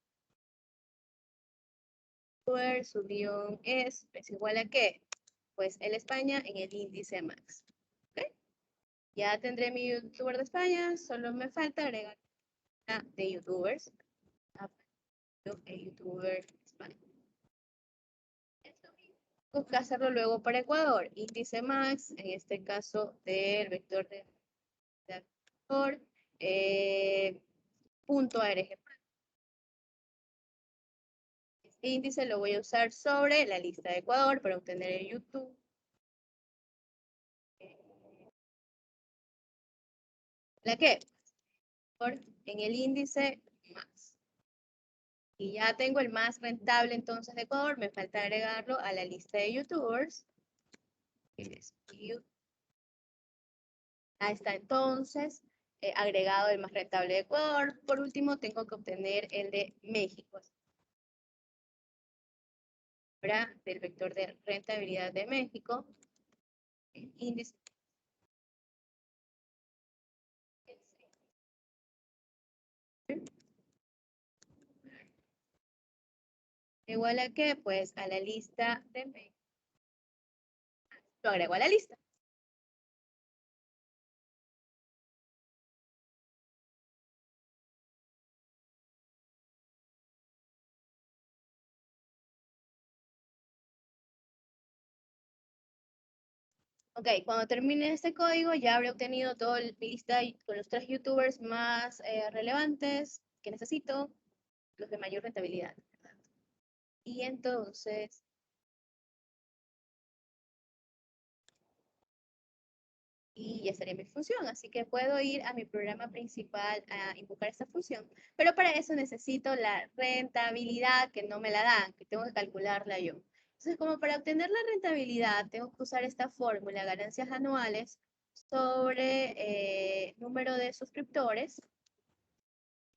Su guión es igual a ¿qué? Pues el España en el índice Max. ¿Ok? Ya tendré mi youtuber de España, solo me falta agregar de youtubers. El youtuber de España. Tengo que hacerlo luego para Ecuador. Índice max, en este caso del vector de Ecuador, punto ARG. Este índice lo voy a usar sobre la lista de Ecuador para obtener el YouTube. ¿La qué? En el índice max. Y ya tengo el más rentable entonces de Ecuador. Me falta agregarlo a la lista de youtubers. Ahí está entonces agregado el más rentable de Ecuador. Por último, tengo que obtener el de México. Ahora, del vector de rentabilidad de México, el índice igual a qué, pues a la lista de mail. Lo agrego a la lista. Ok, cuando termine este código ya habré obtenido toda mi lista con los 3 youtubers más relevantes que necesito, los de mayor rentabilidad. Y entonces, y ya sería mi función, así que puedo ir a mi programa principal a invocar esta función, pero para eso necesito la rentabilidad que no me la dan, que tengo que calcularla yo. Entonces, como para obtener la rentabilidad, tengo que usar esta fórmula, ganancias anuales, sobre número de suscriptores.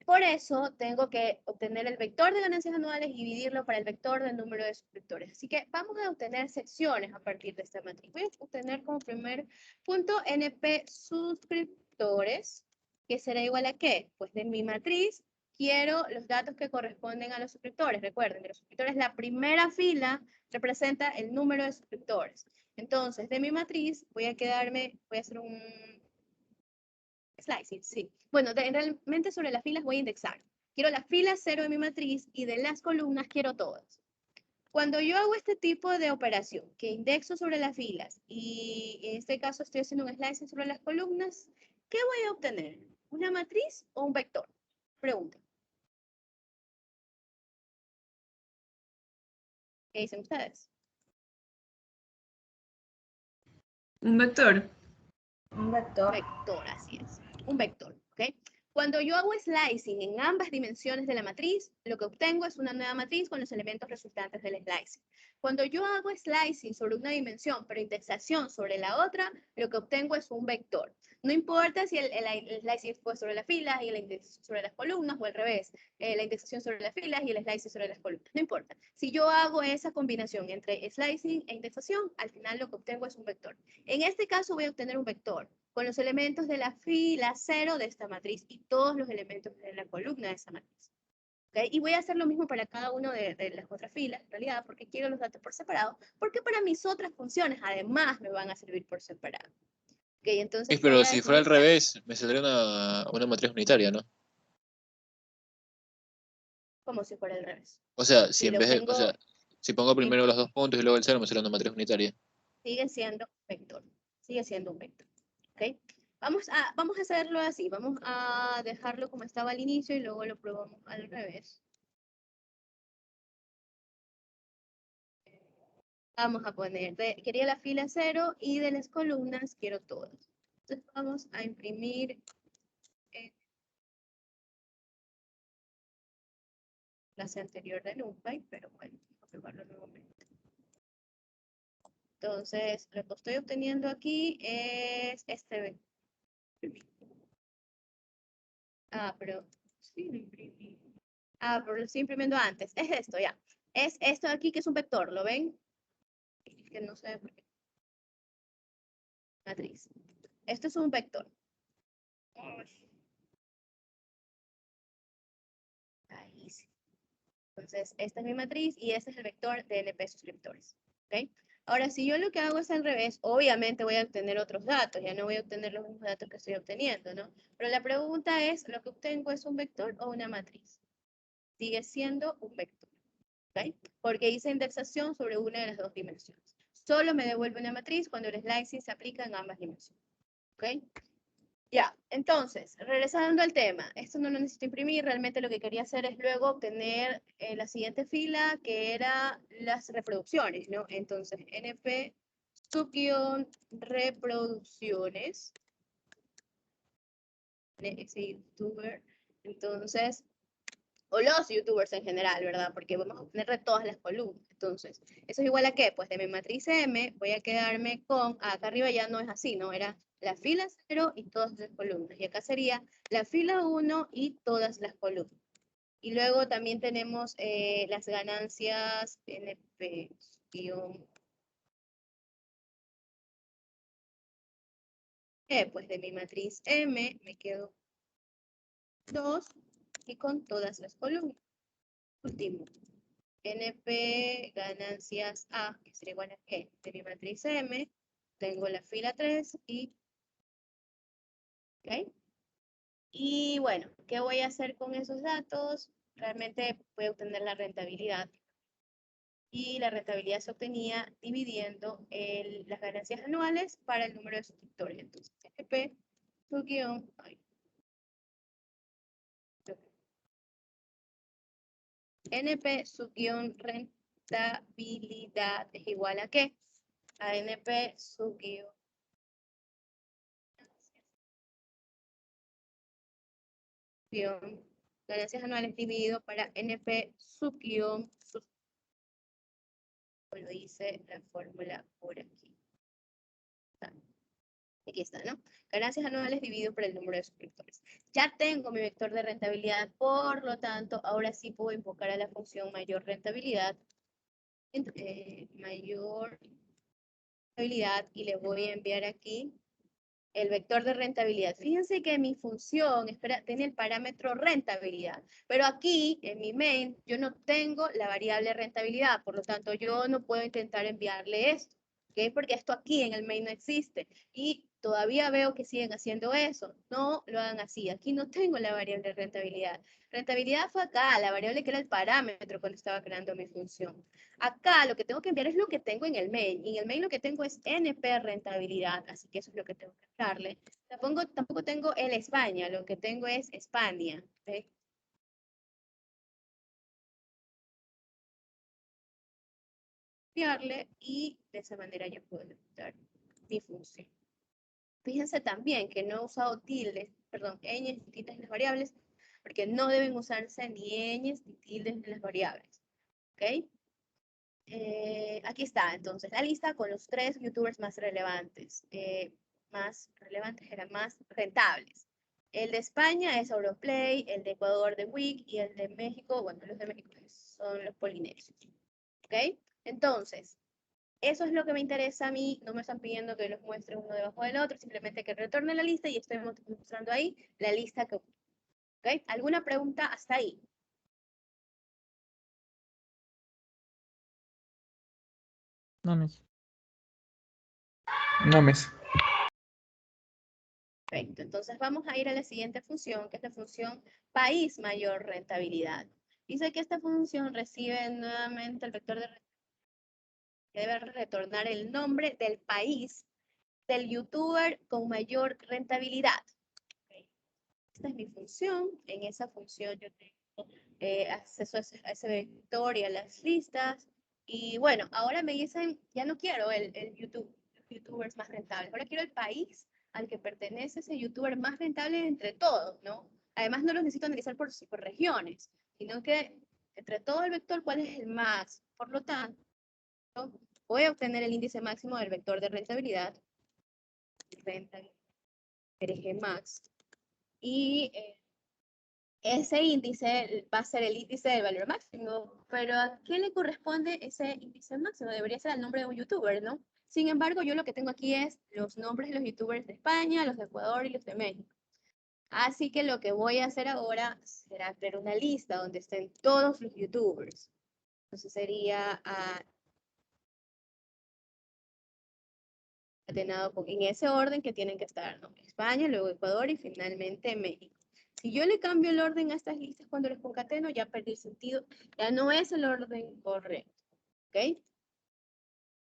Por eso tengo que obtener el vector de ganancias anuales y dividirlo para el vector del número de suscriptores. Así que vamos a obtener secciones a partir de esta matriz. Voy a obtener como primer punto NP suscriptores, que será igual a ¿qué? Pues de mi matriz quiero los datos que corresponden a los suscriptores. Recuerden, de los suscriptores la primera fila representa el número de suscriptores. Entonces, de mi matriz voy a hacer un slicing, sí. Bueno, realmente sobre las filas voy a indexar. Quiero la fila 0 de mi matriz y de las columnas quiero todas. Cuando yo hago este tipo de operación, que indexo sobre las filas y en este caso estoy haciendo un slicing sobre las columnas, ¿qué voy a obtener? ¿Una matriz o un vector? Pregunta. ¿Qué dicen ustedes? Un vector. Un vector. Vector, así es. Un vector, ¿ok? Cuando yo hago slicing en ambas dimensiones de la matriz, lo que obtengo es una nueva matriz con los elementos resultantes del slicing. Cuando yo hago slicing sobre una dimensión, pero indexación sobre la otra, lo que obtengo es un vector. No importa si el slicing fue sobre las filas y la indexación sobre las columnas, o al revés, la indexación sobre las filas y el slicing sobre las columnas. No importa. Si yo hago esa combinación entre slicing e indexación, al final lo que obtengo es un vector. En este caso voy a obtener un vector con los elementos de la fila 0 de esta matriz y todos los elementos de la columna de esa matriz. ¿Okay? Y voy a hacer lo mismo para cada uno de las otras filas, en realidad, porque quiero los datos por separado, porque para mis otras funciones además me van a servir por separado. Okay, entonces Pero voy a si fuera al definir revés, me saldría una matriz unitaria, ¿no? como si fuera al revés. O sea, si Si en lo vez de, o tengo, sea, si pongo primero los 2 puntos y luego el 0, me sale una matriz unitaria. sigue siendo vector. Sigue siendo un vector. ¿Okay? Vamos a hacerlo así. Vamos a dejarlo como estaba al inicio y luego lo probamos al revés. Vamos a poner, quería la fila 0 y de las columnas quiero todas. Entonces vamos a imprimir clase anterior de NumPy, pero bueno, vamos a probarlo nuevamente. Entonces, lo que estoy obteniendo aquí es este. Pero sí lo imprimí. Pero lo estoy imprimiendo antes. Es esto, ya. Es esto de aquí que es un vector, ¿lo ven? Es que no sé por qué. Matriz. Esto es un vector. Ahí sí. Entonces, esta es mi matriz y este es el vector de NP suscriptores. ¿Okay? Ahora, si yo lo que hago es al revés, obviamente voy a obtener otros datos, ya no voy a obtener los mismos datos que estoy obteniendo, ¿no? Pero la pregunta es, ¿lo que obtengo es un vector o una matriz? Sigue siendo un vector, ¿ok? Porque hice indexación sobre una de las dos dimensiones. Solo me devuelve una matriz cuando el slicing se aplica en ambas dimensiones, ¿ok? Ya, entonces, regresando al tema, esto no lo necesito imprimir, realmente lo que quería hacer es luego obtener la siguiente fila, que era las reproducciones, ¿no? Entonces, np subreproducciones, ese youtuber, entonces, o los youtubers en general, ¿verdad? Porque vamos a obtener de todas las columnas. Entonces, ¿eso es igual a qué? Pues de mi matriz M voy a quedarme con, acá arriba ya no es así, ¿no? Era la fila 0 y todas las columnas. Y acá sería la fila 1 y todas las columnas. Y luego también tenemos las ganancias NP-. Pues de mi matriz M me quedo 2 y con todas las columnas. Último. NP ganancias A, que sería igual a G de mi matriz M. Tengo la fila 3 y... ¿Ok? Y bueno, ¿qué voy a hacer con esos datos? Realmente voy a obtener la rentabilidad. Y la rentabilidad se obtenía dividiendo las ganancias anuales para el número de suscriptores. Entonces, NP, su guión, NP, su guión rentabilidad es igual a ¿qué? A NP, su guión ganancias anuales dividido para NP, su guión, lo dice la fórmula por aquí. Aquí está, ¿no? Ganancias anuales dividido por el número de suscriptores. Ya tengo mi vector de rentabilidad, por lo tanto, ahora sí puedo invocar a la función mayor rentabilidad. Mayor rentabilidad y le voy a enviar aquí el vector de rentabilidad. Fíjense que mi función tiene el parámetro rentabilidad, pero aquí en mi main yo no tengo la variable rentabilidad, por lo tanto yo no puedo intentar enviarle esto, ¿ok? Porque esto aquí en el main no existe y todavía veo que siguen haciendo eso. No lo hagan así, aquí no tengo la variable rentabilidad. Rentabilidad fue acá, la variable que era el parámetro cuando estaba creando mi función. Acá lo que tengo que enviar es lo que tengo en el main. Y en el main lo que tengo es NP rentabilidad, así que eso es lo que tengo que enviarle. Tampoco tengo el España, lo que tengo es España. ¿Okay? Enviarle y de esa manera yo puedo ejecutar mi función. Fíjense también que no he usado tildes, perdón, ñes ni tildes en las variables, porque no deben usarse ni ñes ni tildes en las variables. ¿Ok? Aquí está, entonces, la lista con los 3 youtubers más relevantes. Eran más rentables. El de España es Auronplay, el de Ecuador de Wix y el de México, bueno, los de México son los polinesios. ¿Ok? Entonces, eso es lo que me interesa a mí. No me están pidiendo que los muestre uno debajo del otro, simplemente que retorne la lista y estoy mostrando ahí la lista que... ¿Ok? ¿Alguna pregunta hasta ahí? No, miss. No, miss. Perfecto, entonces vamos a ir a la siguiente función, que es la función país mayor rentabilidad. Dice que esta función recibe nuevamente el vector de rentabilidad, que debe retornar el nombre del país del youtuber con mayor rentabilidad. Okay. Esta es mi función, en esa función yo tengo acceso a ese vector y a las listas. Y bueno, ahora me dicen, ya no quiero el youtubers más rentables, ahora quiero el país al que pertenece ese youtuber más rentable entre todos, ¿no? Además no los necesito analizar por regiones, sino que entre todo el vector, ¿cuál es el más? Por lo tanto, voy a obtener el índice máximo del vector de rentabilidad, max, y ese índice va a ser el índice del valor máximo, pero ¿a qué le corresponde ese índice máximo? Debería ser el nombre de un youtuber, ¿no? Sin embargo, yo lo que tengo aquí es los nombres de los youtubers de España, los de Ecuador y los de México. Así que lo que voy a hacer ahora será crear una lista donde estén todos los youtubers. Entonces sería ordenado en ese orden que tienen que estar, ¿no? España, luego Ecuador y finalmente México. Si yo le cambio el orden a estas listas cuando les concateno, ya perdí el sentido, ya no es el orden correcto, ¿ok?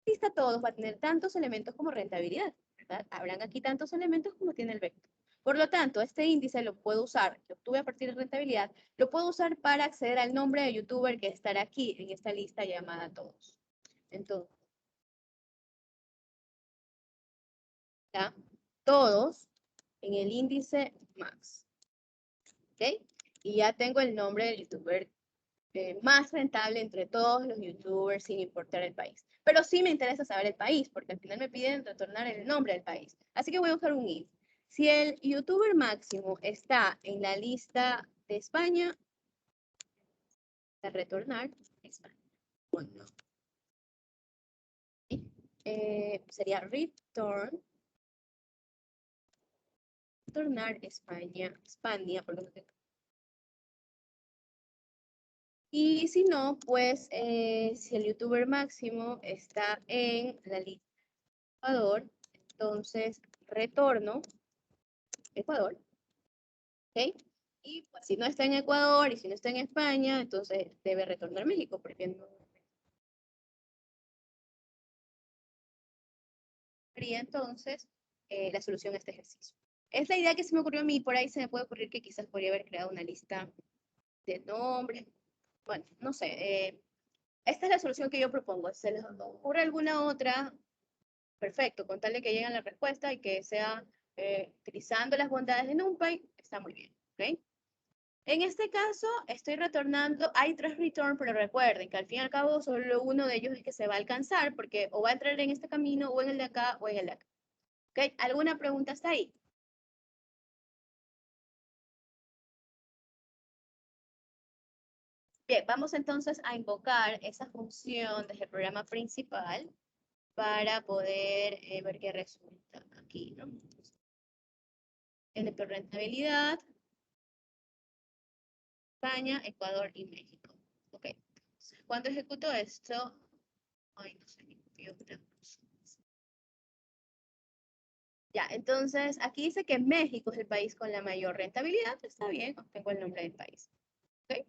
Lista todos va a tener tantos elementos como rentabilidad, ¿verdad? Habrán aquí tantos elementos como tiene el vector. Por lo tanto, este índice lo puedo usar, que obtuve a partir de rentabilidad, lo puedo usar para acceder al nombre de youtuber que estará aquí en esta lista llamada todos. Entonces, ¿ya? Todos en el índice max. ¿Ok? Y ya tengo el nombre del youtuber más rentable entre todos los youtubers sin importar el país. Pero sí me interesa saber el país, porque al final me piden retornar el nombre del país. Así que voy a usar un if. Si el youtuber máximo está en la lista de España, a retornar España. Bueno. Sería retornar España, por lo que Y si no, pues si el youtuber máximo está en la lista de Ecuador, entonces retorno Ecuador, ¿ok? Y pues, si no está en Ecuador y si no está en España, entonces debe retornar México, porque no sería entonces la solución a este ejercicio. Es la idea que se me ocurrió a mí, por ahí se me puede ocurrir que quizás podría haber creado una lista de nombres. Bueno, no sé. Esta es la solución que yo propongo. ¿Se les ocurre alguna otra? Perfecto, con tal de que lleguen a la respuesta y que sea utilizando las bondades de NumPy, está muy bien. ¿Okay? En este caso, estoy retornando, hay 3 return, pero recuerden que al fin y al cabo solo uno de ellos es que se va a alcanzar, porque o va a entrar en este camino, o en el de acá, o en el de acá. ¿Ok? ¿Alguna pregunta hasta ahí? Bien, vamos entonces a invocar esa función desde el programa principal para poder ver qué resulta aquí, ¿no? El vector rentabilidad, España, Ecuador y México. Ok. Cuando ejecuto esto, ay, no sé, ya, entonces aquí dice que México es el país con la mayor rentabilidad. Está bien, tengo el nombre del país. ¿Okay?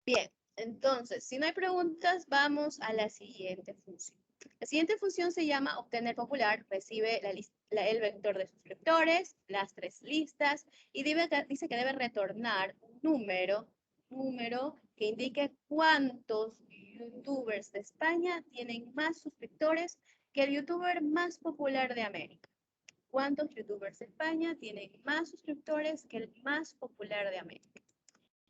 Bien, entonces, si no hay preguntas, vamos a la siguiente función. La siguiente función se llama obtener popular, recibe el vector de suscriptores, las 3 listas, y dice que debe retornar un número que indique cuántos youtubers de España tienen más suscriptores que el youtuber más popular de América. ¿Cuántos youtubers de España tienen más suscriptores que el más popular de América?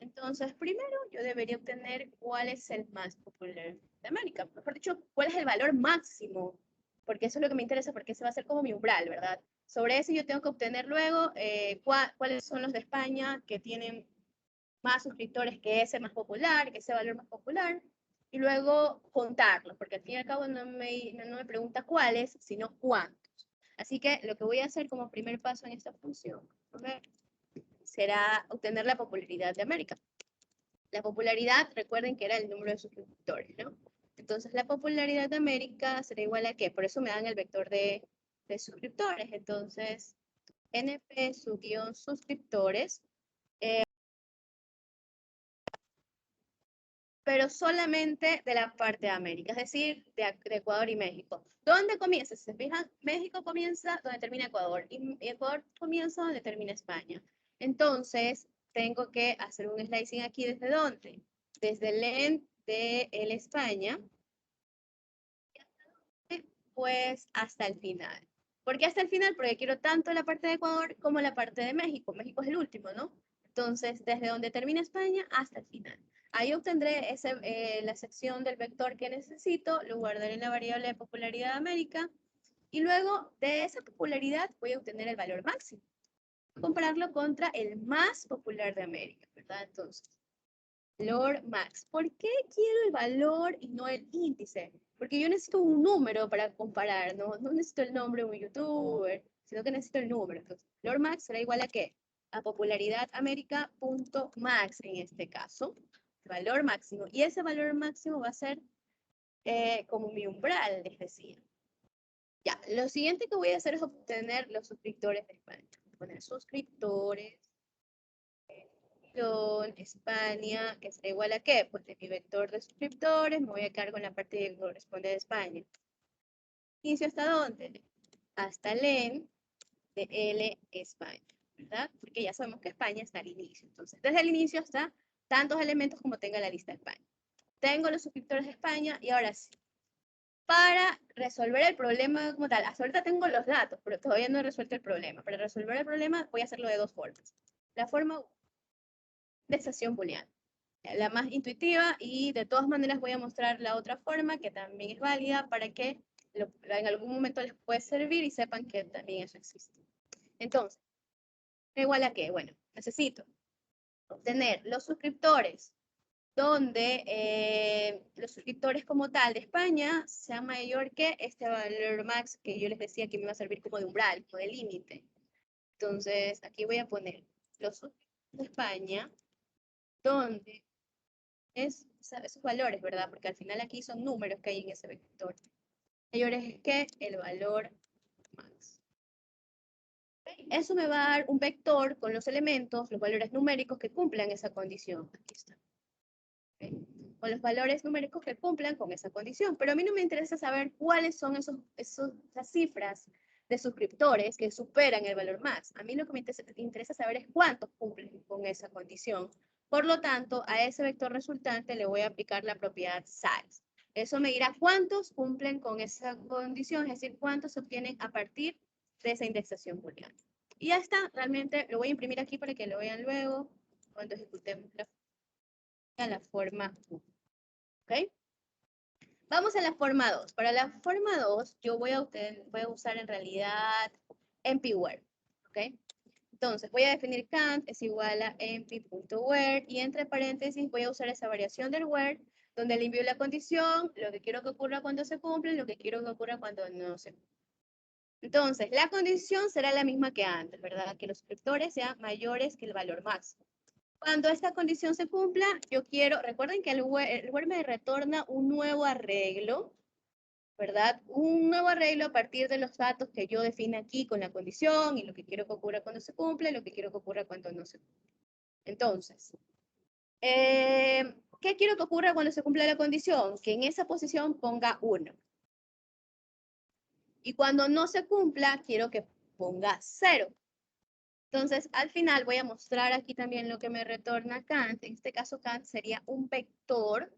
Entonces, primero yo debería obtener cuál es el más popular de América. Mejor dicho, cuál es el valor máximo, porque eso es lo que me interesa, porque ese va a ser como mi umbral, ¿verdad? Sobre eso yo tengo que obtener luego cuáles son los de España que tienen más suscriptores que ese más popular, que ese valor más popular, y luego contarlos, porque al fin y al cabo no me pregunta cuáles, sino cuántos. Así que lo que voy a hacer como primer paso en esta función, será obtener la popularidad de América. La popularidad, recuerden que era el número de suscriptores, ¿no? Entonces, la popularidad de América será igual a ¿qué? Por eso me dan el vector de suscriptores. Entonces, NP suscriptores, pero solamente de la parte de América, es decir, de Ecuador y México. ¿Dónde comienza? Si se fijan, México comienza donde termina Ecuador y Ecuador comienza donde termina España. Entonces, tengo que hacer un slicing aquí, ¿desde dónde? Desde el len de el España, pues hasta el final. ¿Por qué hasta el final? Porque quiero tanto la parte de Ecuador como la parte de México. México es el último, ¿no? Entonces, desde donde termina España hasta el final. Ahí obtendré la sección del vector que necesito, lo guardaré en la variable de popularidad de América, y luego de esa popularidad voy a obtener el valor máximo. Compararlo contra el más popular de América, ¿verdad? Entonces, valor max. ¿Por qué quiero el valor y no el índice? Porque yo necesito un número para comparar, ¿no? No necesito el nombre de un youtuber, sino que necesito el número. Entonces, valor max será igual a ¿qué? A popularidad América.max en este caso. Valor máximo. Y ese valor máximo va a ser como mi umbral, les decía. Ya, lo siguiente que voy a hacer es obtener los suscriptores de España. Voy a poner suscriptores. España, que será igual a ¿qué? Pues de mi vector de suscriptores, me voy a quedar con la parte que corresponde de España. ¿Inicio hasta dónde? Hasta el en de L España, ¿verdad? Porque ya sabemos que España está al inicio. Entonces, desde el inicio hasta tantos elementos como tenga la lista de España. Tengo los suscriptores de España y ahora sí. Para resolver el problema como tal, hasta ahorita tengo los datos, pero todavía no he resuelto el problema. Para resolver el problema voy a hacerlo de 2 formas. La forma indexación booleana, la más intuitiva, y de todas maneras voy a mostrar la otra forma que también es válida para que en algún momento les puede servir y sepan que también eso existe. Entonces, igual a qué, bueno, necesito obtener los suscriptores donde los suscriptores como tal de España sean mayor que este valor max que yo les decía que me iba a servir como de umbral, como de límite. Entonces, aquí voy a poner los suscriptores de España donde esos valores, ¿verdad? Porque al final aquí son números que hay en ese vector. Mayores que el valor max. Eso me va a dar un vector con los elementos, los valores numéricos que cumplan esa condición. Aquí está. ¿Okay? Con los valores numéricos que cumplan con esa condición. Pero a mí no me interesa saber cuáles son esas cifras de suscriptores que superan el valor max. A mí lo que me interesa saber es cuántos cumplen con esa condición. Por lo tanto, a ese vector resultante le voy a aplicar la propiedad size. Eso me dirá cuántos cumplen con esa condición, es decir, cuántos se obtienen a partir de esa indexación booleana. Y ya está, realmente lo voy a imprimir aquí para que lo vean luego cuando ejecutemos la forma 1. ¿Ok? Vamos a la forma 2. Para la forma 2, yo voy a usar en realidad empWhere. ¿Ok? Entonces, voy a definir Kant es igual a empty.where y entre paréntesis voy a usar esa variación del where donde le envío la condición, lo que quiero que ocurra cuando se cumple, lo que quiero que ocurra cuando no se cumple. Entonces, la condición será la misma que antes, ¿verdad? Que los suscriptores sean mayores que el valor máximo. Cuando esta condición se cumpla, yo quiero, recuerden que el where me retorna un nuevo arreglo, ¿verdad? Un nuevo arreglo a partir de los datos que yo define aquí con la condición y lo que quiero que ocurra cuando se cumple, lo que quiero que ocurra cuando no se cumple. Entonces, ¿qué quiero que ocurra cuando se cumpla la condición? Que en esa posición ponga 1. Y cuando no se cumpla, quiero que ponga 0. Entonces, al final voy a mostrar aquí también lo que me retorna Kant. En este caso, Kant sería un vector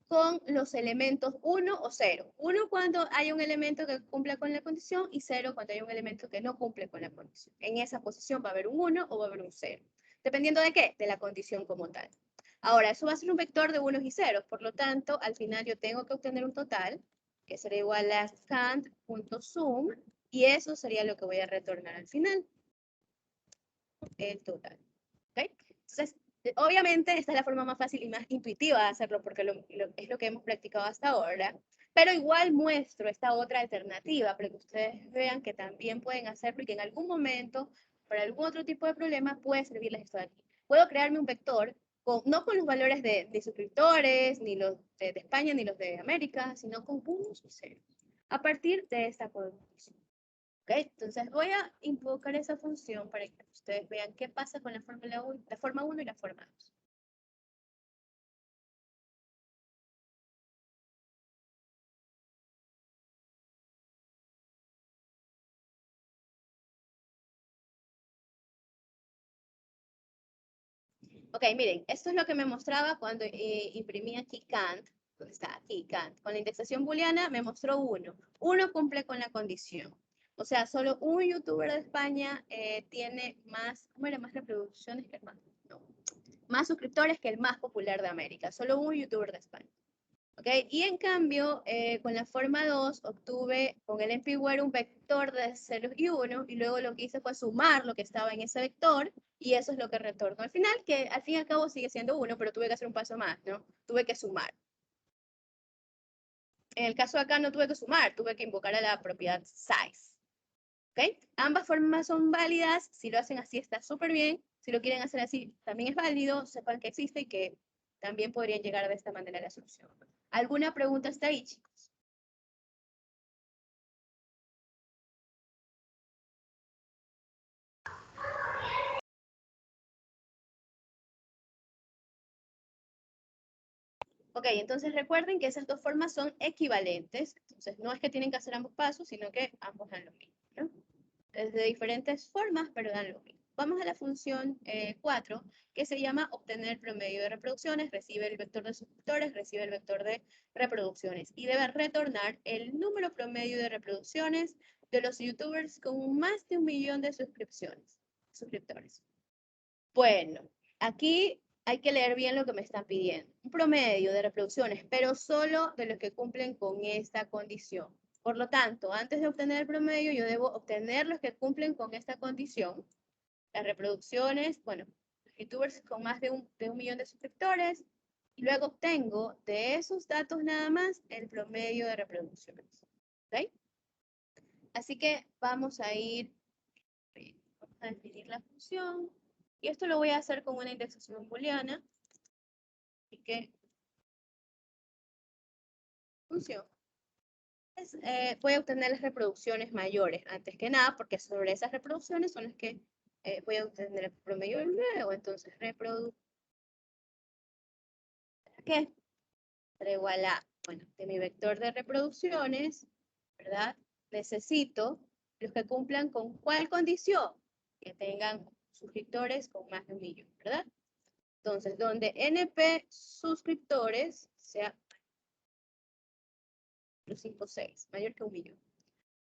con los elementos 1 o 0. 1 cuando hay un elemento que cumpla con la condición y 0 cuando hay un elemento que no cumple con la condición. En esa posición va a haber un 1 o va a haber un 0. ¿Dependiendo de qué? De la condición como tal. Ahora, eso va a ser un vector de 1 y 0. Por lo tanto, al final yo tengo que obtener un total que será igual a Kant.sum y eso sería lo que voy a retornar al final. El total. ¿Okay? Entonces, obviamente esta es la forma más fácil y más intuitiva de hacerlo porque es lo que hemos practicado hasta ahora, pero igual muestro esta otra alternativa para que ustedes vean que también pueden hacerlo y que en algún momento, para algún otro tipo de problema, puede servirles esto de aquí. Puedo crearme un vector, no con los valores de suscriptores, ni los de España, ni los de América, sino con unos y ceros, a partir de esta condición. ¿Okay? Entonces voy a invocar esa función para que ustedes vean qué pasa con la forma 1 y la forma 2. Ok, miren, esto es lo que me mostraba cuando imprimí aquí Kant. ¿Dónde está? Aquí Kant. Con la indexación booleana me mostró 1. 1 cumple con la condición. O sea, solo un youtuber de España tiene más, ¿cómo era? Más reproducciones que el más, no, más suscriptores que el más popular de América. Solo un youtuber de España. ¿Okay? Y en cambio, con la forma 2 obtuve con el empWhere un vector de 0 y 1 y luego lo que hice fue sumar lo que estaba en ese vector y eso es lo que retorno al final, que al fin y al cabo sigue siendo 1, pero tuve que hacer un paso más, ¿no? Tuve que sumar. En el caso de acá no tuve que sumar, tuve que invocar a la propiedad size. ¿Okay? Ambas formas son válidas, si lo hacen así está súper bien, si lo quieren hacer así también es válido, sepan que existe y que también podrían llegar de esta manera a la solución. ¿Alguna pregunta hasta ahí, chicos? Ok, entonces recuerden que esas dos formas son equivalentes. Entonces no es que tienen que hacer ambos pasos, sino que ambos dan lo mismo, ¿no? Es de diferentes formas, pero dan lo mismo. Vamos a la función 4, que se llama obtener promedio de reproducciones, recibe el vector de suscriptores, recibe el vector de reproducciones y debe retornar el número promedio de reproducciones de los youtubers con más de 1 millón de suscriptores. Bueno, aquí hay que leer bien lo que me están pidiendo. Un promedio de reproducciones, pero solo de los que cumplen con esta condición. Por lo tanto, antes de obtener el promedio, yo debo obtener los que cumplen con esta condición. Las reproducciones, bueno, los youtubers con más de un millón de suscriptores. Y luego obtengo de esos datos nada más el promedio de reproducciones. ¿Ok? Así que vamos a definir la función. Y esto lo voy a hacer con una indexación booleana. Así que, función. Voy a obtener las reproducciones mayores, antes que nada, porque sobre esas reproducciones son las que voy a obtener el promedio luego. Entonces, reproducción. ¿Qué? Será igual a, bueno, de mi vector de reproducciones, ¿verdad? Necesito los que cumplan con ¿cuál condición? Que tengan suscriptores con más de 1 millón, ¿verdad? Entonces, donde NP suscriptores sea 0.56, mayor que 1 millón.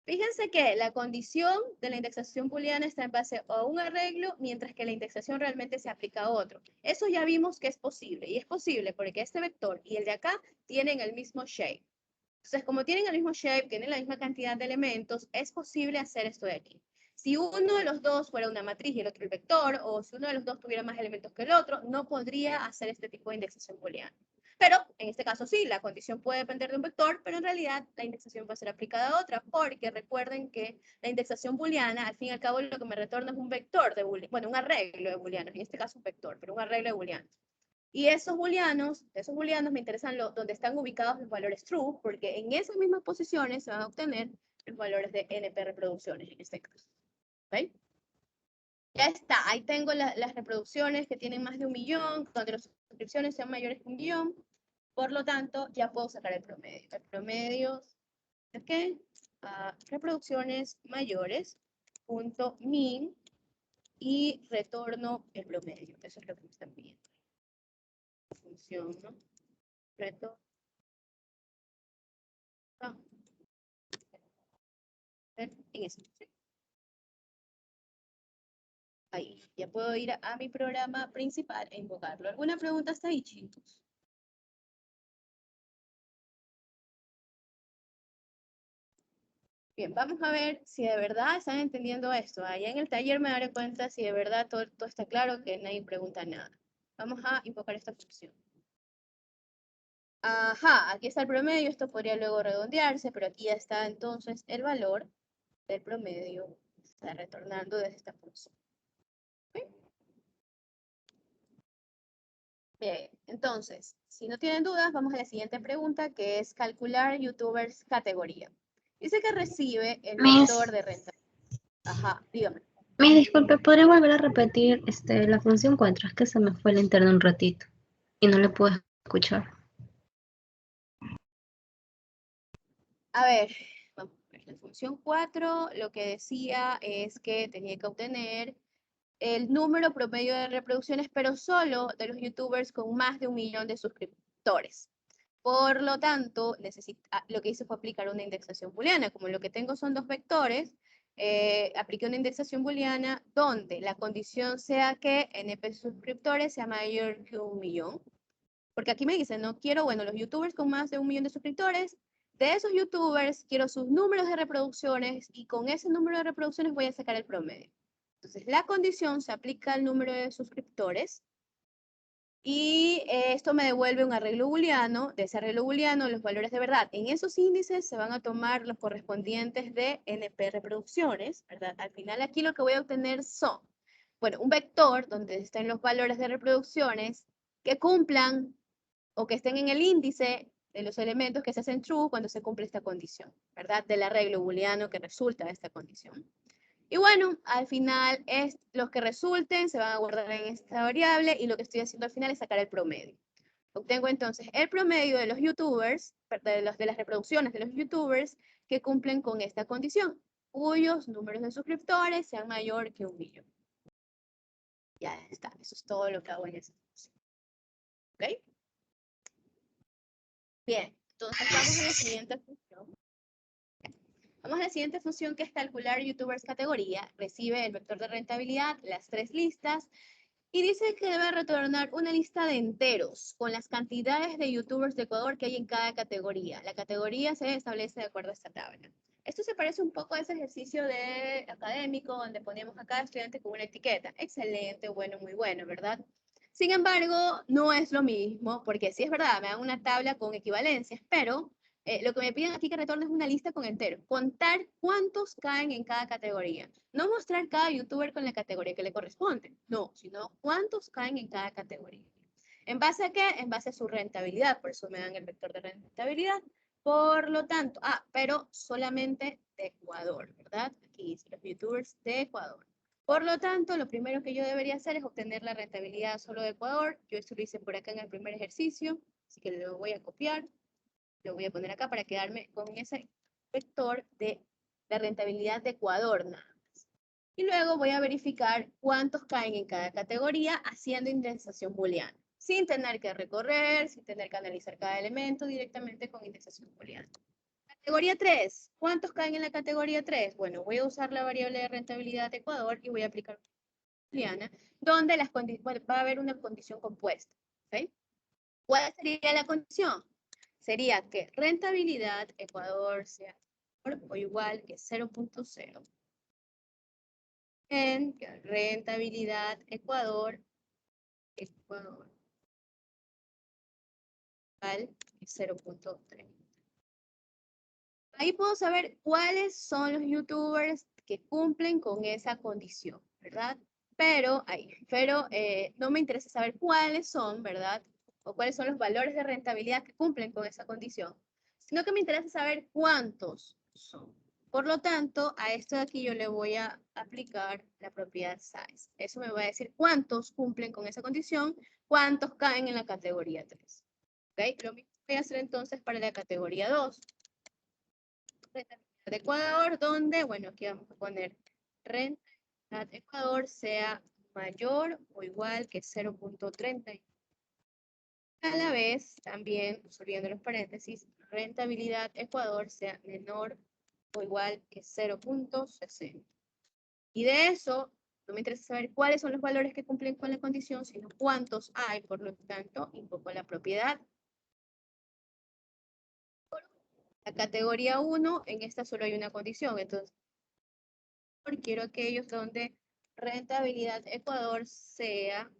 Fíjense que la condición de la indexación booleana está en base a un arreglo, mientras que la indexación realmente se aplica a otro. Eso ya vimos que es posible, y es posible porque este vector y el de acá tienen el mismo shape. Entonces, como tienen el mismo shape, tienen la misma cantidad de elementos, es posible hacer esto de aquí. Si uno de los dos fuera una matriz y el otro el vector, o si uno de los dos tuviera más elementos que el otro, no podría hacer este tipo de indexación booleana. Pero en este caso sí, la condición puede depender de un vector, pero en realidad la indexación va a ser aplicada a otra, porque recuerden que la indexación booleana, al fin y al cabo, lo que me retorna es un vector de booleanos, bueno, un arreglo de booleanos, en este caso un vector, pero un arreglo de booleanos. Y esos booleanos me interesan donde están ubicados los valores true, porque en esas mismas posiciones se van a obtener los valores de NP reproducciones en este caso. ¿Ok? Ya está, ahí tengo las reproducciones que tienen más de 1 millón, donde las suscripciones sean mayores que 1 millón. Por lo tanto, ya puedo sacar el promedio. El promedio, ¿ok? Reproducciones mayores, punto min, y retorno el promedio. Eso es lo que me están pidiendo. Función, ¿no? Reto. En eso. ¿Sí? Ahí, ya puedo ir a mi programa principal e invocarlo. ¿Alguna pregunta hasta ahí, chicos? Bien, vamos a ver si de verdad están entendiendo esto. Allá en el taller me daré cuenta si de verdad todo está claro, que nadie pregunta nada. Vamos a invocar esta función. Ajá, aquí está el promedio, esto podría luego redondearse, pero aquí ya está entonces el valor del promedio. Está retornando desde esta función. ¿Sí? Bien, entonces, si no tienen dudas, vamos a la siguiente pregunta, que es calcular YouTubers categoría. Dice que recibe el vector de renta. Ajá, dígame. Disculpe, ¿podría volver a repetir la función 4? Es que se me fue el internet un ratito y no le puedo escuchar. A ver, vamos a ver, la función 4 lo que decía es que tenía que obtener el número promedio de reproducciones, pero solo de los YouTubers con más de 1 millón de suscriptores. Por lo tanto, lo que hice fue aplicar una indexación booleana. Como lo que tengo son 2 vectores, apliqué una indexación booleana donde la condición sea que NP suscriptores sea mayor que 1 millón. Porque aquí me dicen, no quiero, bueno, los YouTubers con más de 1 millón de suscriptores. De esos YouTubers quiero sus números de reproducciones y con ese número de reproducciones voy a sacar el promedio. Entonces, la condición se aplica al número de suscriptores y esto me devuelve un arreglo booleano. De ese arreglo booleano, los valores de verdad en esos índices se van a tomar los correspondientes de NP reproducciones, ¿verdad? Al final aquí lo que voy a obtener son, bueno, un vector donde estén los valores de reproducciones que cumplan o que estén en el índice de los elementos que se hacen true cuando se cumple esta condición, ¿verdad? Del arreglo booleano que resulta de esta condición. Y bueno, al final los que resulten se van a guardar en esta variable y lo que estoy haciendo al final es sacar el promedio. Obtengo entonces el promedio de los YouTubers, de las reproducciones de los YouTubers que cumplen con esta condición, cuyos números de suscriptores sean mayor que 1 millón. Ya está, eso es todo lo que hago en esa función. ¿Ok? Bien, entonces vamos a la siguiente función. Vamos a la siguiente función, que es calcular YouTubers categoría. Recibe el vector de rentabilidad, las 3 listas, y dice que debe retornar una lista de enteros con las cantidades de YouTubers de Ecuador que hay en cada categoría. La categoría se establece de acuerdo a esta tabla. Esto se parece un poco a ese ejercicio de académico donde poníamos a cada estudiante con una etiqueta. Excelente, bueno, muy bueno, ¿verdad? Sin embargo, no es lo mismo, porque sí es verdad, me dan una tabla con equivalencias, pero lo que me piden aquí que retorne es una lista con enteros. Contar cuántos caen en cada categoría. No mostrar cada youtuber con la categoría que le corresponde. No, sino cuántos caen en cada categoría. ¿En base a qué? En base a su rentabilidad, por eso me dan el vector de rentabilidad. Por lo tanto, pero solamente de Ecuador, ¿verdad? Aquí dice los youtubers de Ecuador. Por lo tanto, lo primero que yo debería hacer es obtener la rentabilidad solo de Ecuador. Yo esto lo hice por acá en el primer ejercicio, así que lo voy a copiar. Lo voy a poner acá para quedarme con ese vector de la rentabilidad de Ecuador nada más. Y luego voy a verificar cuántos caen en cada categoría haciendo indexación booleana, sin tener que recorrer, sin tener que analizar cada elemento, directamente con indexación booleana. Categoría 3. ¿Cuántos caen en la categoría 3? Bueno, voy a usar la variable de rentabilidad de Ecuador y voy a aplicar booleana, donde va a haber una condición compuesta. ¿Okay? ¿Cuál sería la condición? Sería que rentabilidad Ecuador sea o igual que 0.0. En que rentabilidad Ecuador igual que 0.3. Ahí puedo saber cuáles son los youtubers que cumplen con esa condición, ¿verdad? Pero no me interesa saber cuáles son, ¿verdad? O cuáles son los valores de rentabilidad que cumplen con esa condición, sino que me interesa saber cuántos son. Por lo tanto, a esto de aquí yo le voy a aplicar la propiedad size. Eso me va a decir cuántos cumplen con esa condición, cuántos caen en la categoría 3. ¿Ok? Lo mismo voy a hacer entonces para la categoría 2. Rentabilidad de Ecuador, donde, bueno, aquí vamos a poner rentabilidad de Ecuador sea mayor o igual que 0.30. A la vez, también, subiendo los paréntesis, rentabilidad Ecuador sea menor o igual que 0.60. Y de eso, no me interesa saber cuáles son los valores que cumplen con la condición, sino cuántos hay, por lo tanto, invoco la propiedad. La categoría 1, en esta solo hay una condición, entonces, quiero aquellos donde rentabilidad Ecuador sea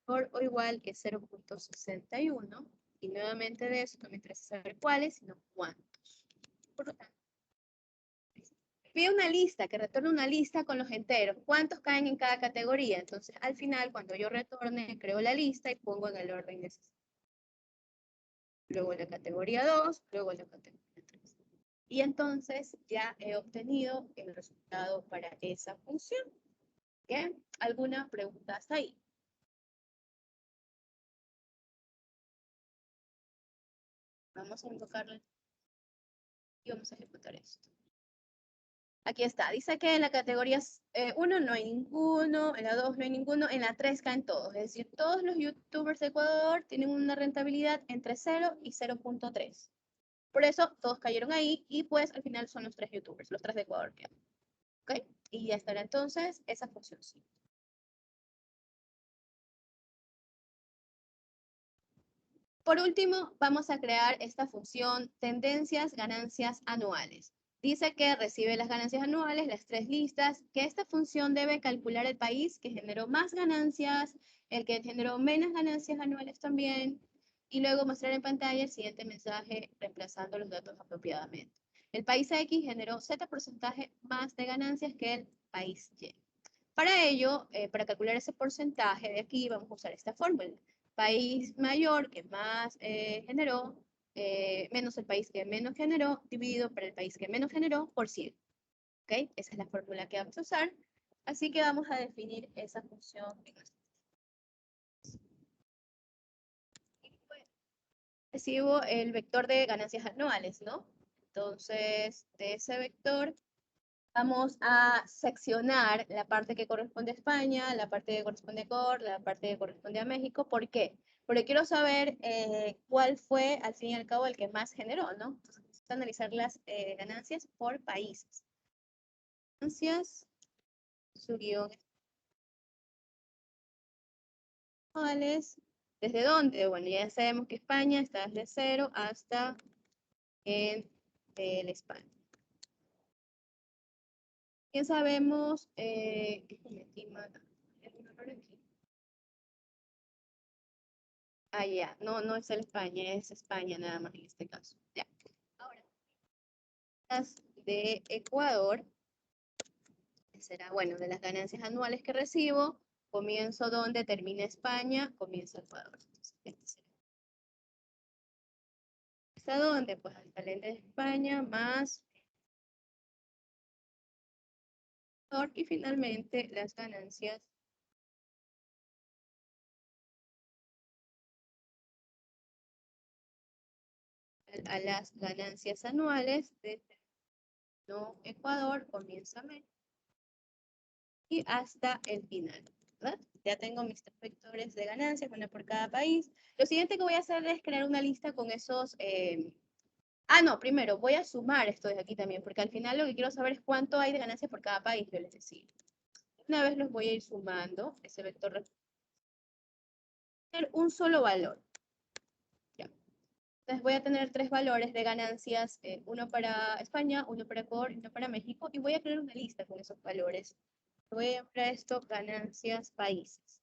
mayor o igual que 0.61. Y nuevamente de eso no me interesa saber cuáles, sino cuántos. Por lo tanto, pide una lista, que retorne una lista con los enteros. ¿Cuántos caen en cada categoría? Entonces, al final, cuando yo retorne, creo la lista y pongo en el orden necesario. Luego la categoría 2, luego la categoría 3. Y entonces ya he obtenido el resultado para esa función. ¿Bien? ¿Alguna pregunta hasta ahí? Vamos a invocarlo y vamos a ejecutar esto. Aquí está. Dice que en la categoría 1 no hay ninguno, en la 2 no hay ninguno, en la 3 caen todos. Es decir, todos los youtubers de Ecuador tienen una rentabilidad entre 0 y 0.3. Por eso todos cayeron ahí y pues al final son los 3 youtubers, los 3 de Ecuador. ¿Ok? Y ya estará entonces esa función sí. Por último, vamos a crear esta función tendencias, ganancias anuales. Dice que recibe las ganancias anuales, las 3 listas, que esta función debe calcular el país que generó más ganancias, el que generó menos ganancias anuales también, y luego mostrar en pantalla el siguiente mensaje reemplazando los datos apropiadamente. El país X generó Z porcentaje más de ganancias que el país Y. Para ello, para calcular ese porcentaje de aquí, vamos a usar esta fórmula. País mayor que más generó, menos el país que menos generó, dividido por el país que menos generó por 100. ¿Ok? Esa es la fórmula que vamos a usar. Así que vamos a definir esa función. Recibo el vector de ganancias anuales, ¿no? Entonces, de ese vector, vamos a seccionar la parte que corresponde a España, la parte que corresponde a Ecuador, la parte que corresponde a México. ¿Por qué? Porque quiero saber cuál fue, al fin y al cabo, el que más generó, ¿no? Entonces, vamos a analizar las ganancias por países. Ganancias, su guión anuales. ¿Desde dónde? Bueno, ya sabemos que España está desde 0 hasta en el España. Ya sabemos que cometí mal. Ah, ya, no es el España, es España nada más en este caso. Ya. Ahora, las de Ecuador, será, bueno, de las ganancias anuales que recibo, comienzo donde termina España, comienza Ecuador. Entonces, este será. ¿Hasta dónde? Pues hasta el de España más Ecuador, y finalmente las ganancias a las ganancias anuales de Ecuador, comienza México y hasta el final, ¿verdad? Ya tengo mis tres vectores de ganancias, una por cada país. Lo siguiente que voy a hacer es crear una lista con esos... no, primero voy a sumar esto de aquí también, porque al final lo que quiero saber es cuánto hay de ganancias por cada país, yo les decía. Una vez los voy a ir sumando, ese vector tener un solo valor. Ya. Entonces voy a tener tres valores de ganancias, uno para España, uno para Ecuador y uno para México, y voy a crear una lista con esos valores. Voy a llamar a esto ganancias países.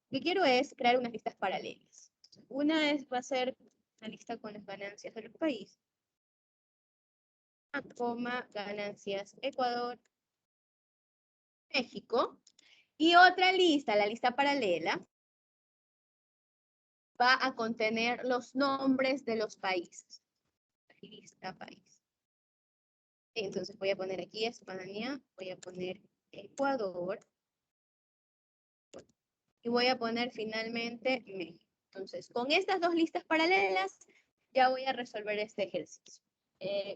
Lo que quiero es crear unas listas paralelas. Una va a ser una lista con las ganancias de los países, coma, ganancias Ecuador, México, y otra lista, la lista paralela, va a contener los nombres de los países. Lista país. Entonces voy a poner aquí España, voy a poner Ecuador, y voy a poner finalmente México. Entonces, con estas dos listas paralelas, ya voy a resolver este ejercicio.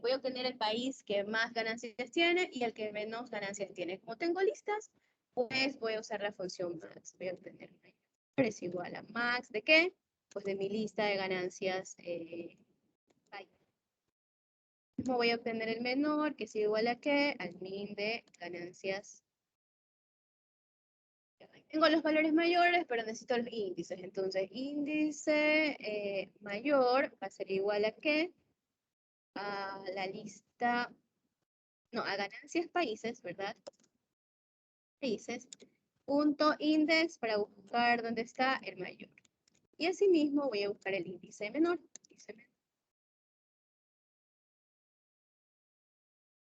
Voy a obtener el país que más ganancias tiene y el que menos ganancias tiene. Como tengo listas, pues voy a usar la función max. Voy a obtener mayor es igual a max ¿de qué? Pues de mi lista de ganancias país. Mismo voy a obtener el menor, que es igual a qué? Al min de ganancias. Tengo los valores mayores, pero necesito los índices. Entonces, índice mayor va a ser igual a qué? A la lista, no, a ganancias países, ¿verdad? Países, punto index para buscar dónde está el mayor. Y asimismo voy a buscar el índice menor.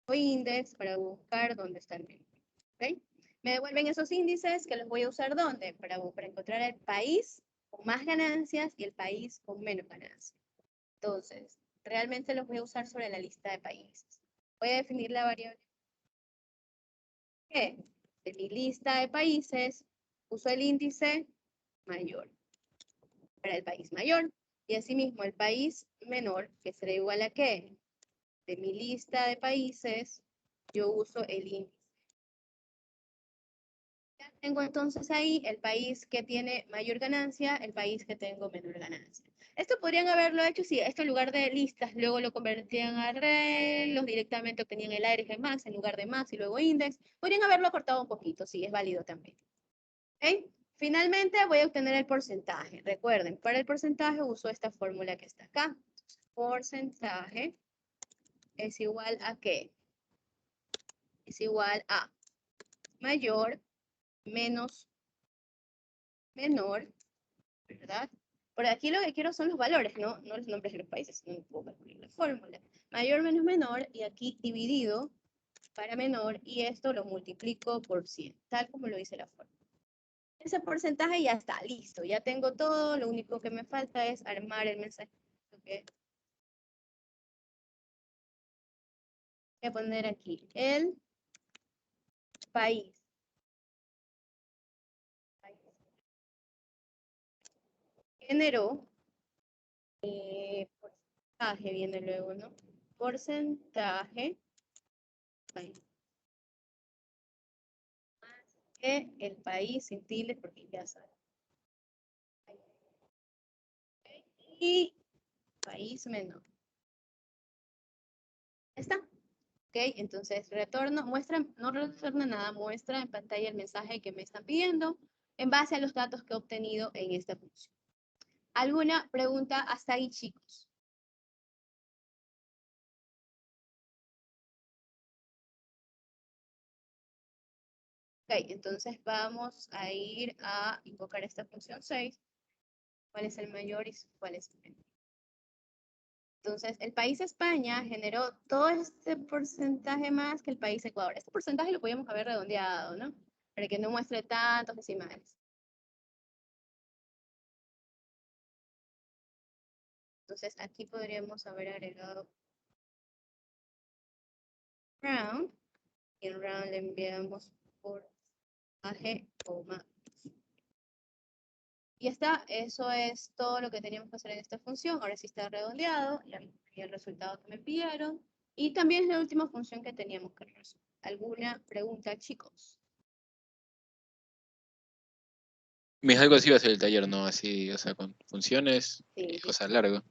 O index para buscar dónde está el menor. ¿Okay? Me devuelven esos índices que los voy a usar ¿dónde? Para encontrar el país con más ganancias y el país con menos ganancias. Entonces, realmente los voy a usar sobre la lista de países. Voy a definir la variable que de mi lista de países uso el índice mayor para el país mayor y asimismo el país menor, que será igual a ¿qué? De mi lista de países yo uso el índice. Ya tengo entonces ahí el país que tiene mayor ganancia, el país que tengo menor ganancia. Esto podrían haberlo hecho si esto en lugar de listas luego lo convertían a arreglos, directamente obtenían el ARG max en lugar de max y luego index. Podrían haberlo acortado un poquito, sí, es válido también. ¿Okay? Finalmente voy a obtener el porcentaje. Recuerden, para el porcentaje uso esta fórmula que está acá. Porcentaje es igual a ¿qué? Es igual a mayor menos menor, ¿verdad? Por aquí lo que quiero son los valores, no los nombres de los países, no puedo calcular la fórmula. Mayor menos menor, y aquí dividido para menor, y esto lo multiplico por 100, tal como lo dice la fórmula. Ese porcentaje ya está, listo, ya tengo todo, lo único que me falta es armar el mensaje. Okay. Voy a poner aquí el país. Generó, porcentaje viene luego, ¿no? Porcentaje país. Que el país sin tildes porque ya saben. Y país menor. ¿Está? Ok, entonces retorno, muestra, no retorna nada, muestra en pantalla el mensaje que me están pidiendo en base a los datos que he obtenido en esta función. ¿Alguna pregunta hasta ahí, chicos? Ok, entonces vamos a ir a invocar esta función 6. ¿Cuál es el mayor y cuál es el menor? Entonces, el país España generó todo este porcentaje más que el país Ecuador. Este porcentaje lo podíamos haber redondeado, ¿no? para que no muestre tantos decimales. Entonces aquí podríamos haber agregado round, y en round le enviamos por AG, y está, eso es todo lo que teníamos que hacer en esta función. Ahora sí está redondeado, ya vi el resultado que me pidieron, y también es la última función que teníamos que resolver. ¿Alguna pregunta, chicos? Mis algo así va a ser el taller, ¿no? Así, o sea, con funciones y Sí, cosas largas.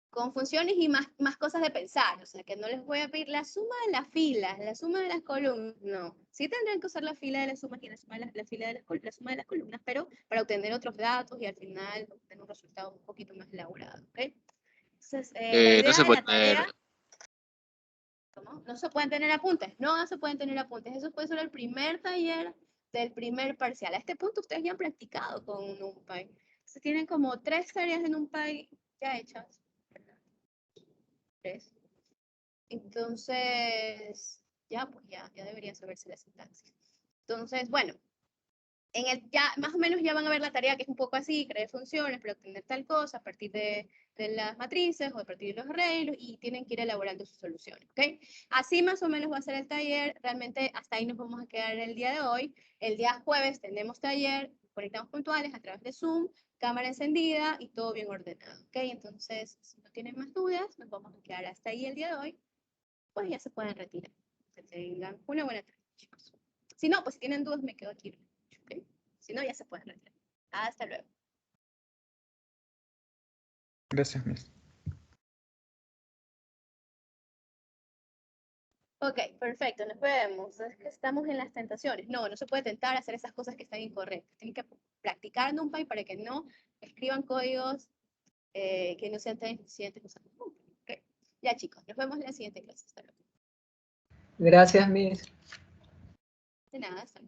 con funciones y más cosas de pensar, o sea, que no les voy a pedir la suma de las filas, la suma de las columnas, no. Sí tendrán que usar la fila de las sumas y la suma de la fila de la suma de las columnas, pero para obtener otros datos y al final obtener un resultado un poquito más elaborado, ¿ok? Entonces, la idea No se de puede la tarea... tener. ¿Cómo? No se pueden tener apuntes, no se pueden tener apuntes, eso fue solo el primer taller del primer parcial. A este punto ustedes ya han practicado con NumPy. Entonces tienen como 3 tareas de NumPy ya hechas. 3. Entonces, pues ya deberían saberse la sintaxis. Entonces, bueno, ya más o menos ya van a ver la tarea que es un poco así, crear funciones para obtener tal cosa a partir de las matrices o a partir de los arreglos, y tienen que ir elaborando sus soluciones, ¿ok? Así más o menos va a ser el taller. Realmente hasta ahí nos vamos a quedar el día de hoy. El día jueves tenemos taller, conectamos puntuales a través de Zoom, cámara encendida y todo bien ordenado, ¿ok? Entonces, si no tienen más dudas, nos vamos a quedar hasta ahí el día de hoy. Pues ya se pueden retirar. Que tengan una buena tarde, chicos. Si no, pues si tienen dudas me quedo aquí. ¿Okay? Si no, ya se pueden retirar. Hasta luego. Gracias, Miss. Ok, perfecto, nos vemos. Es que estamos en las tentaciones. No se puede tentar hacer esas cosas que están incorrectas. Tienen que practicar NumPy para que no escriban códigos que no sean tan eficientes usando NumPy. Okay. Ya, chicos, nos vemos en la siguiente clase. Hasta luego. Gracias, Miss. De nada, hasta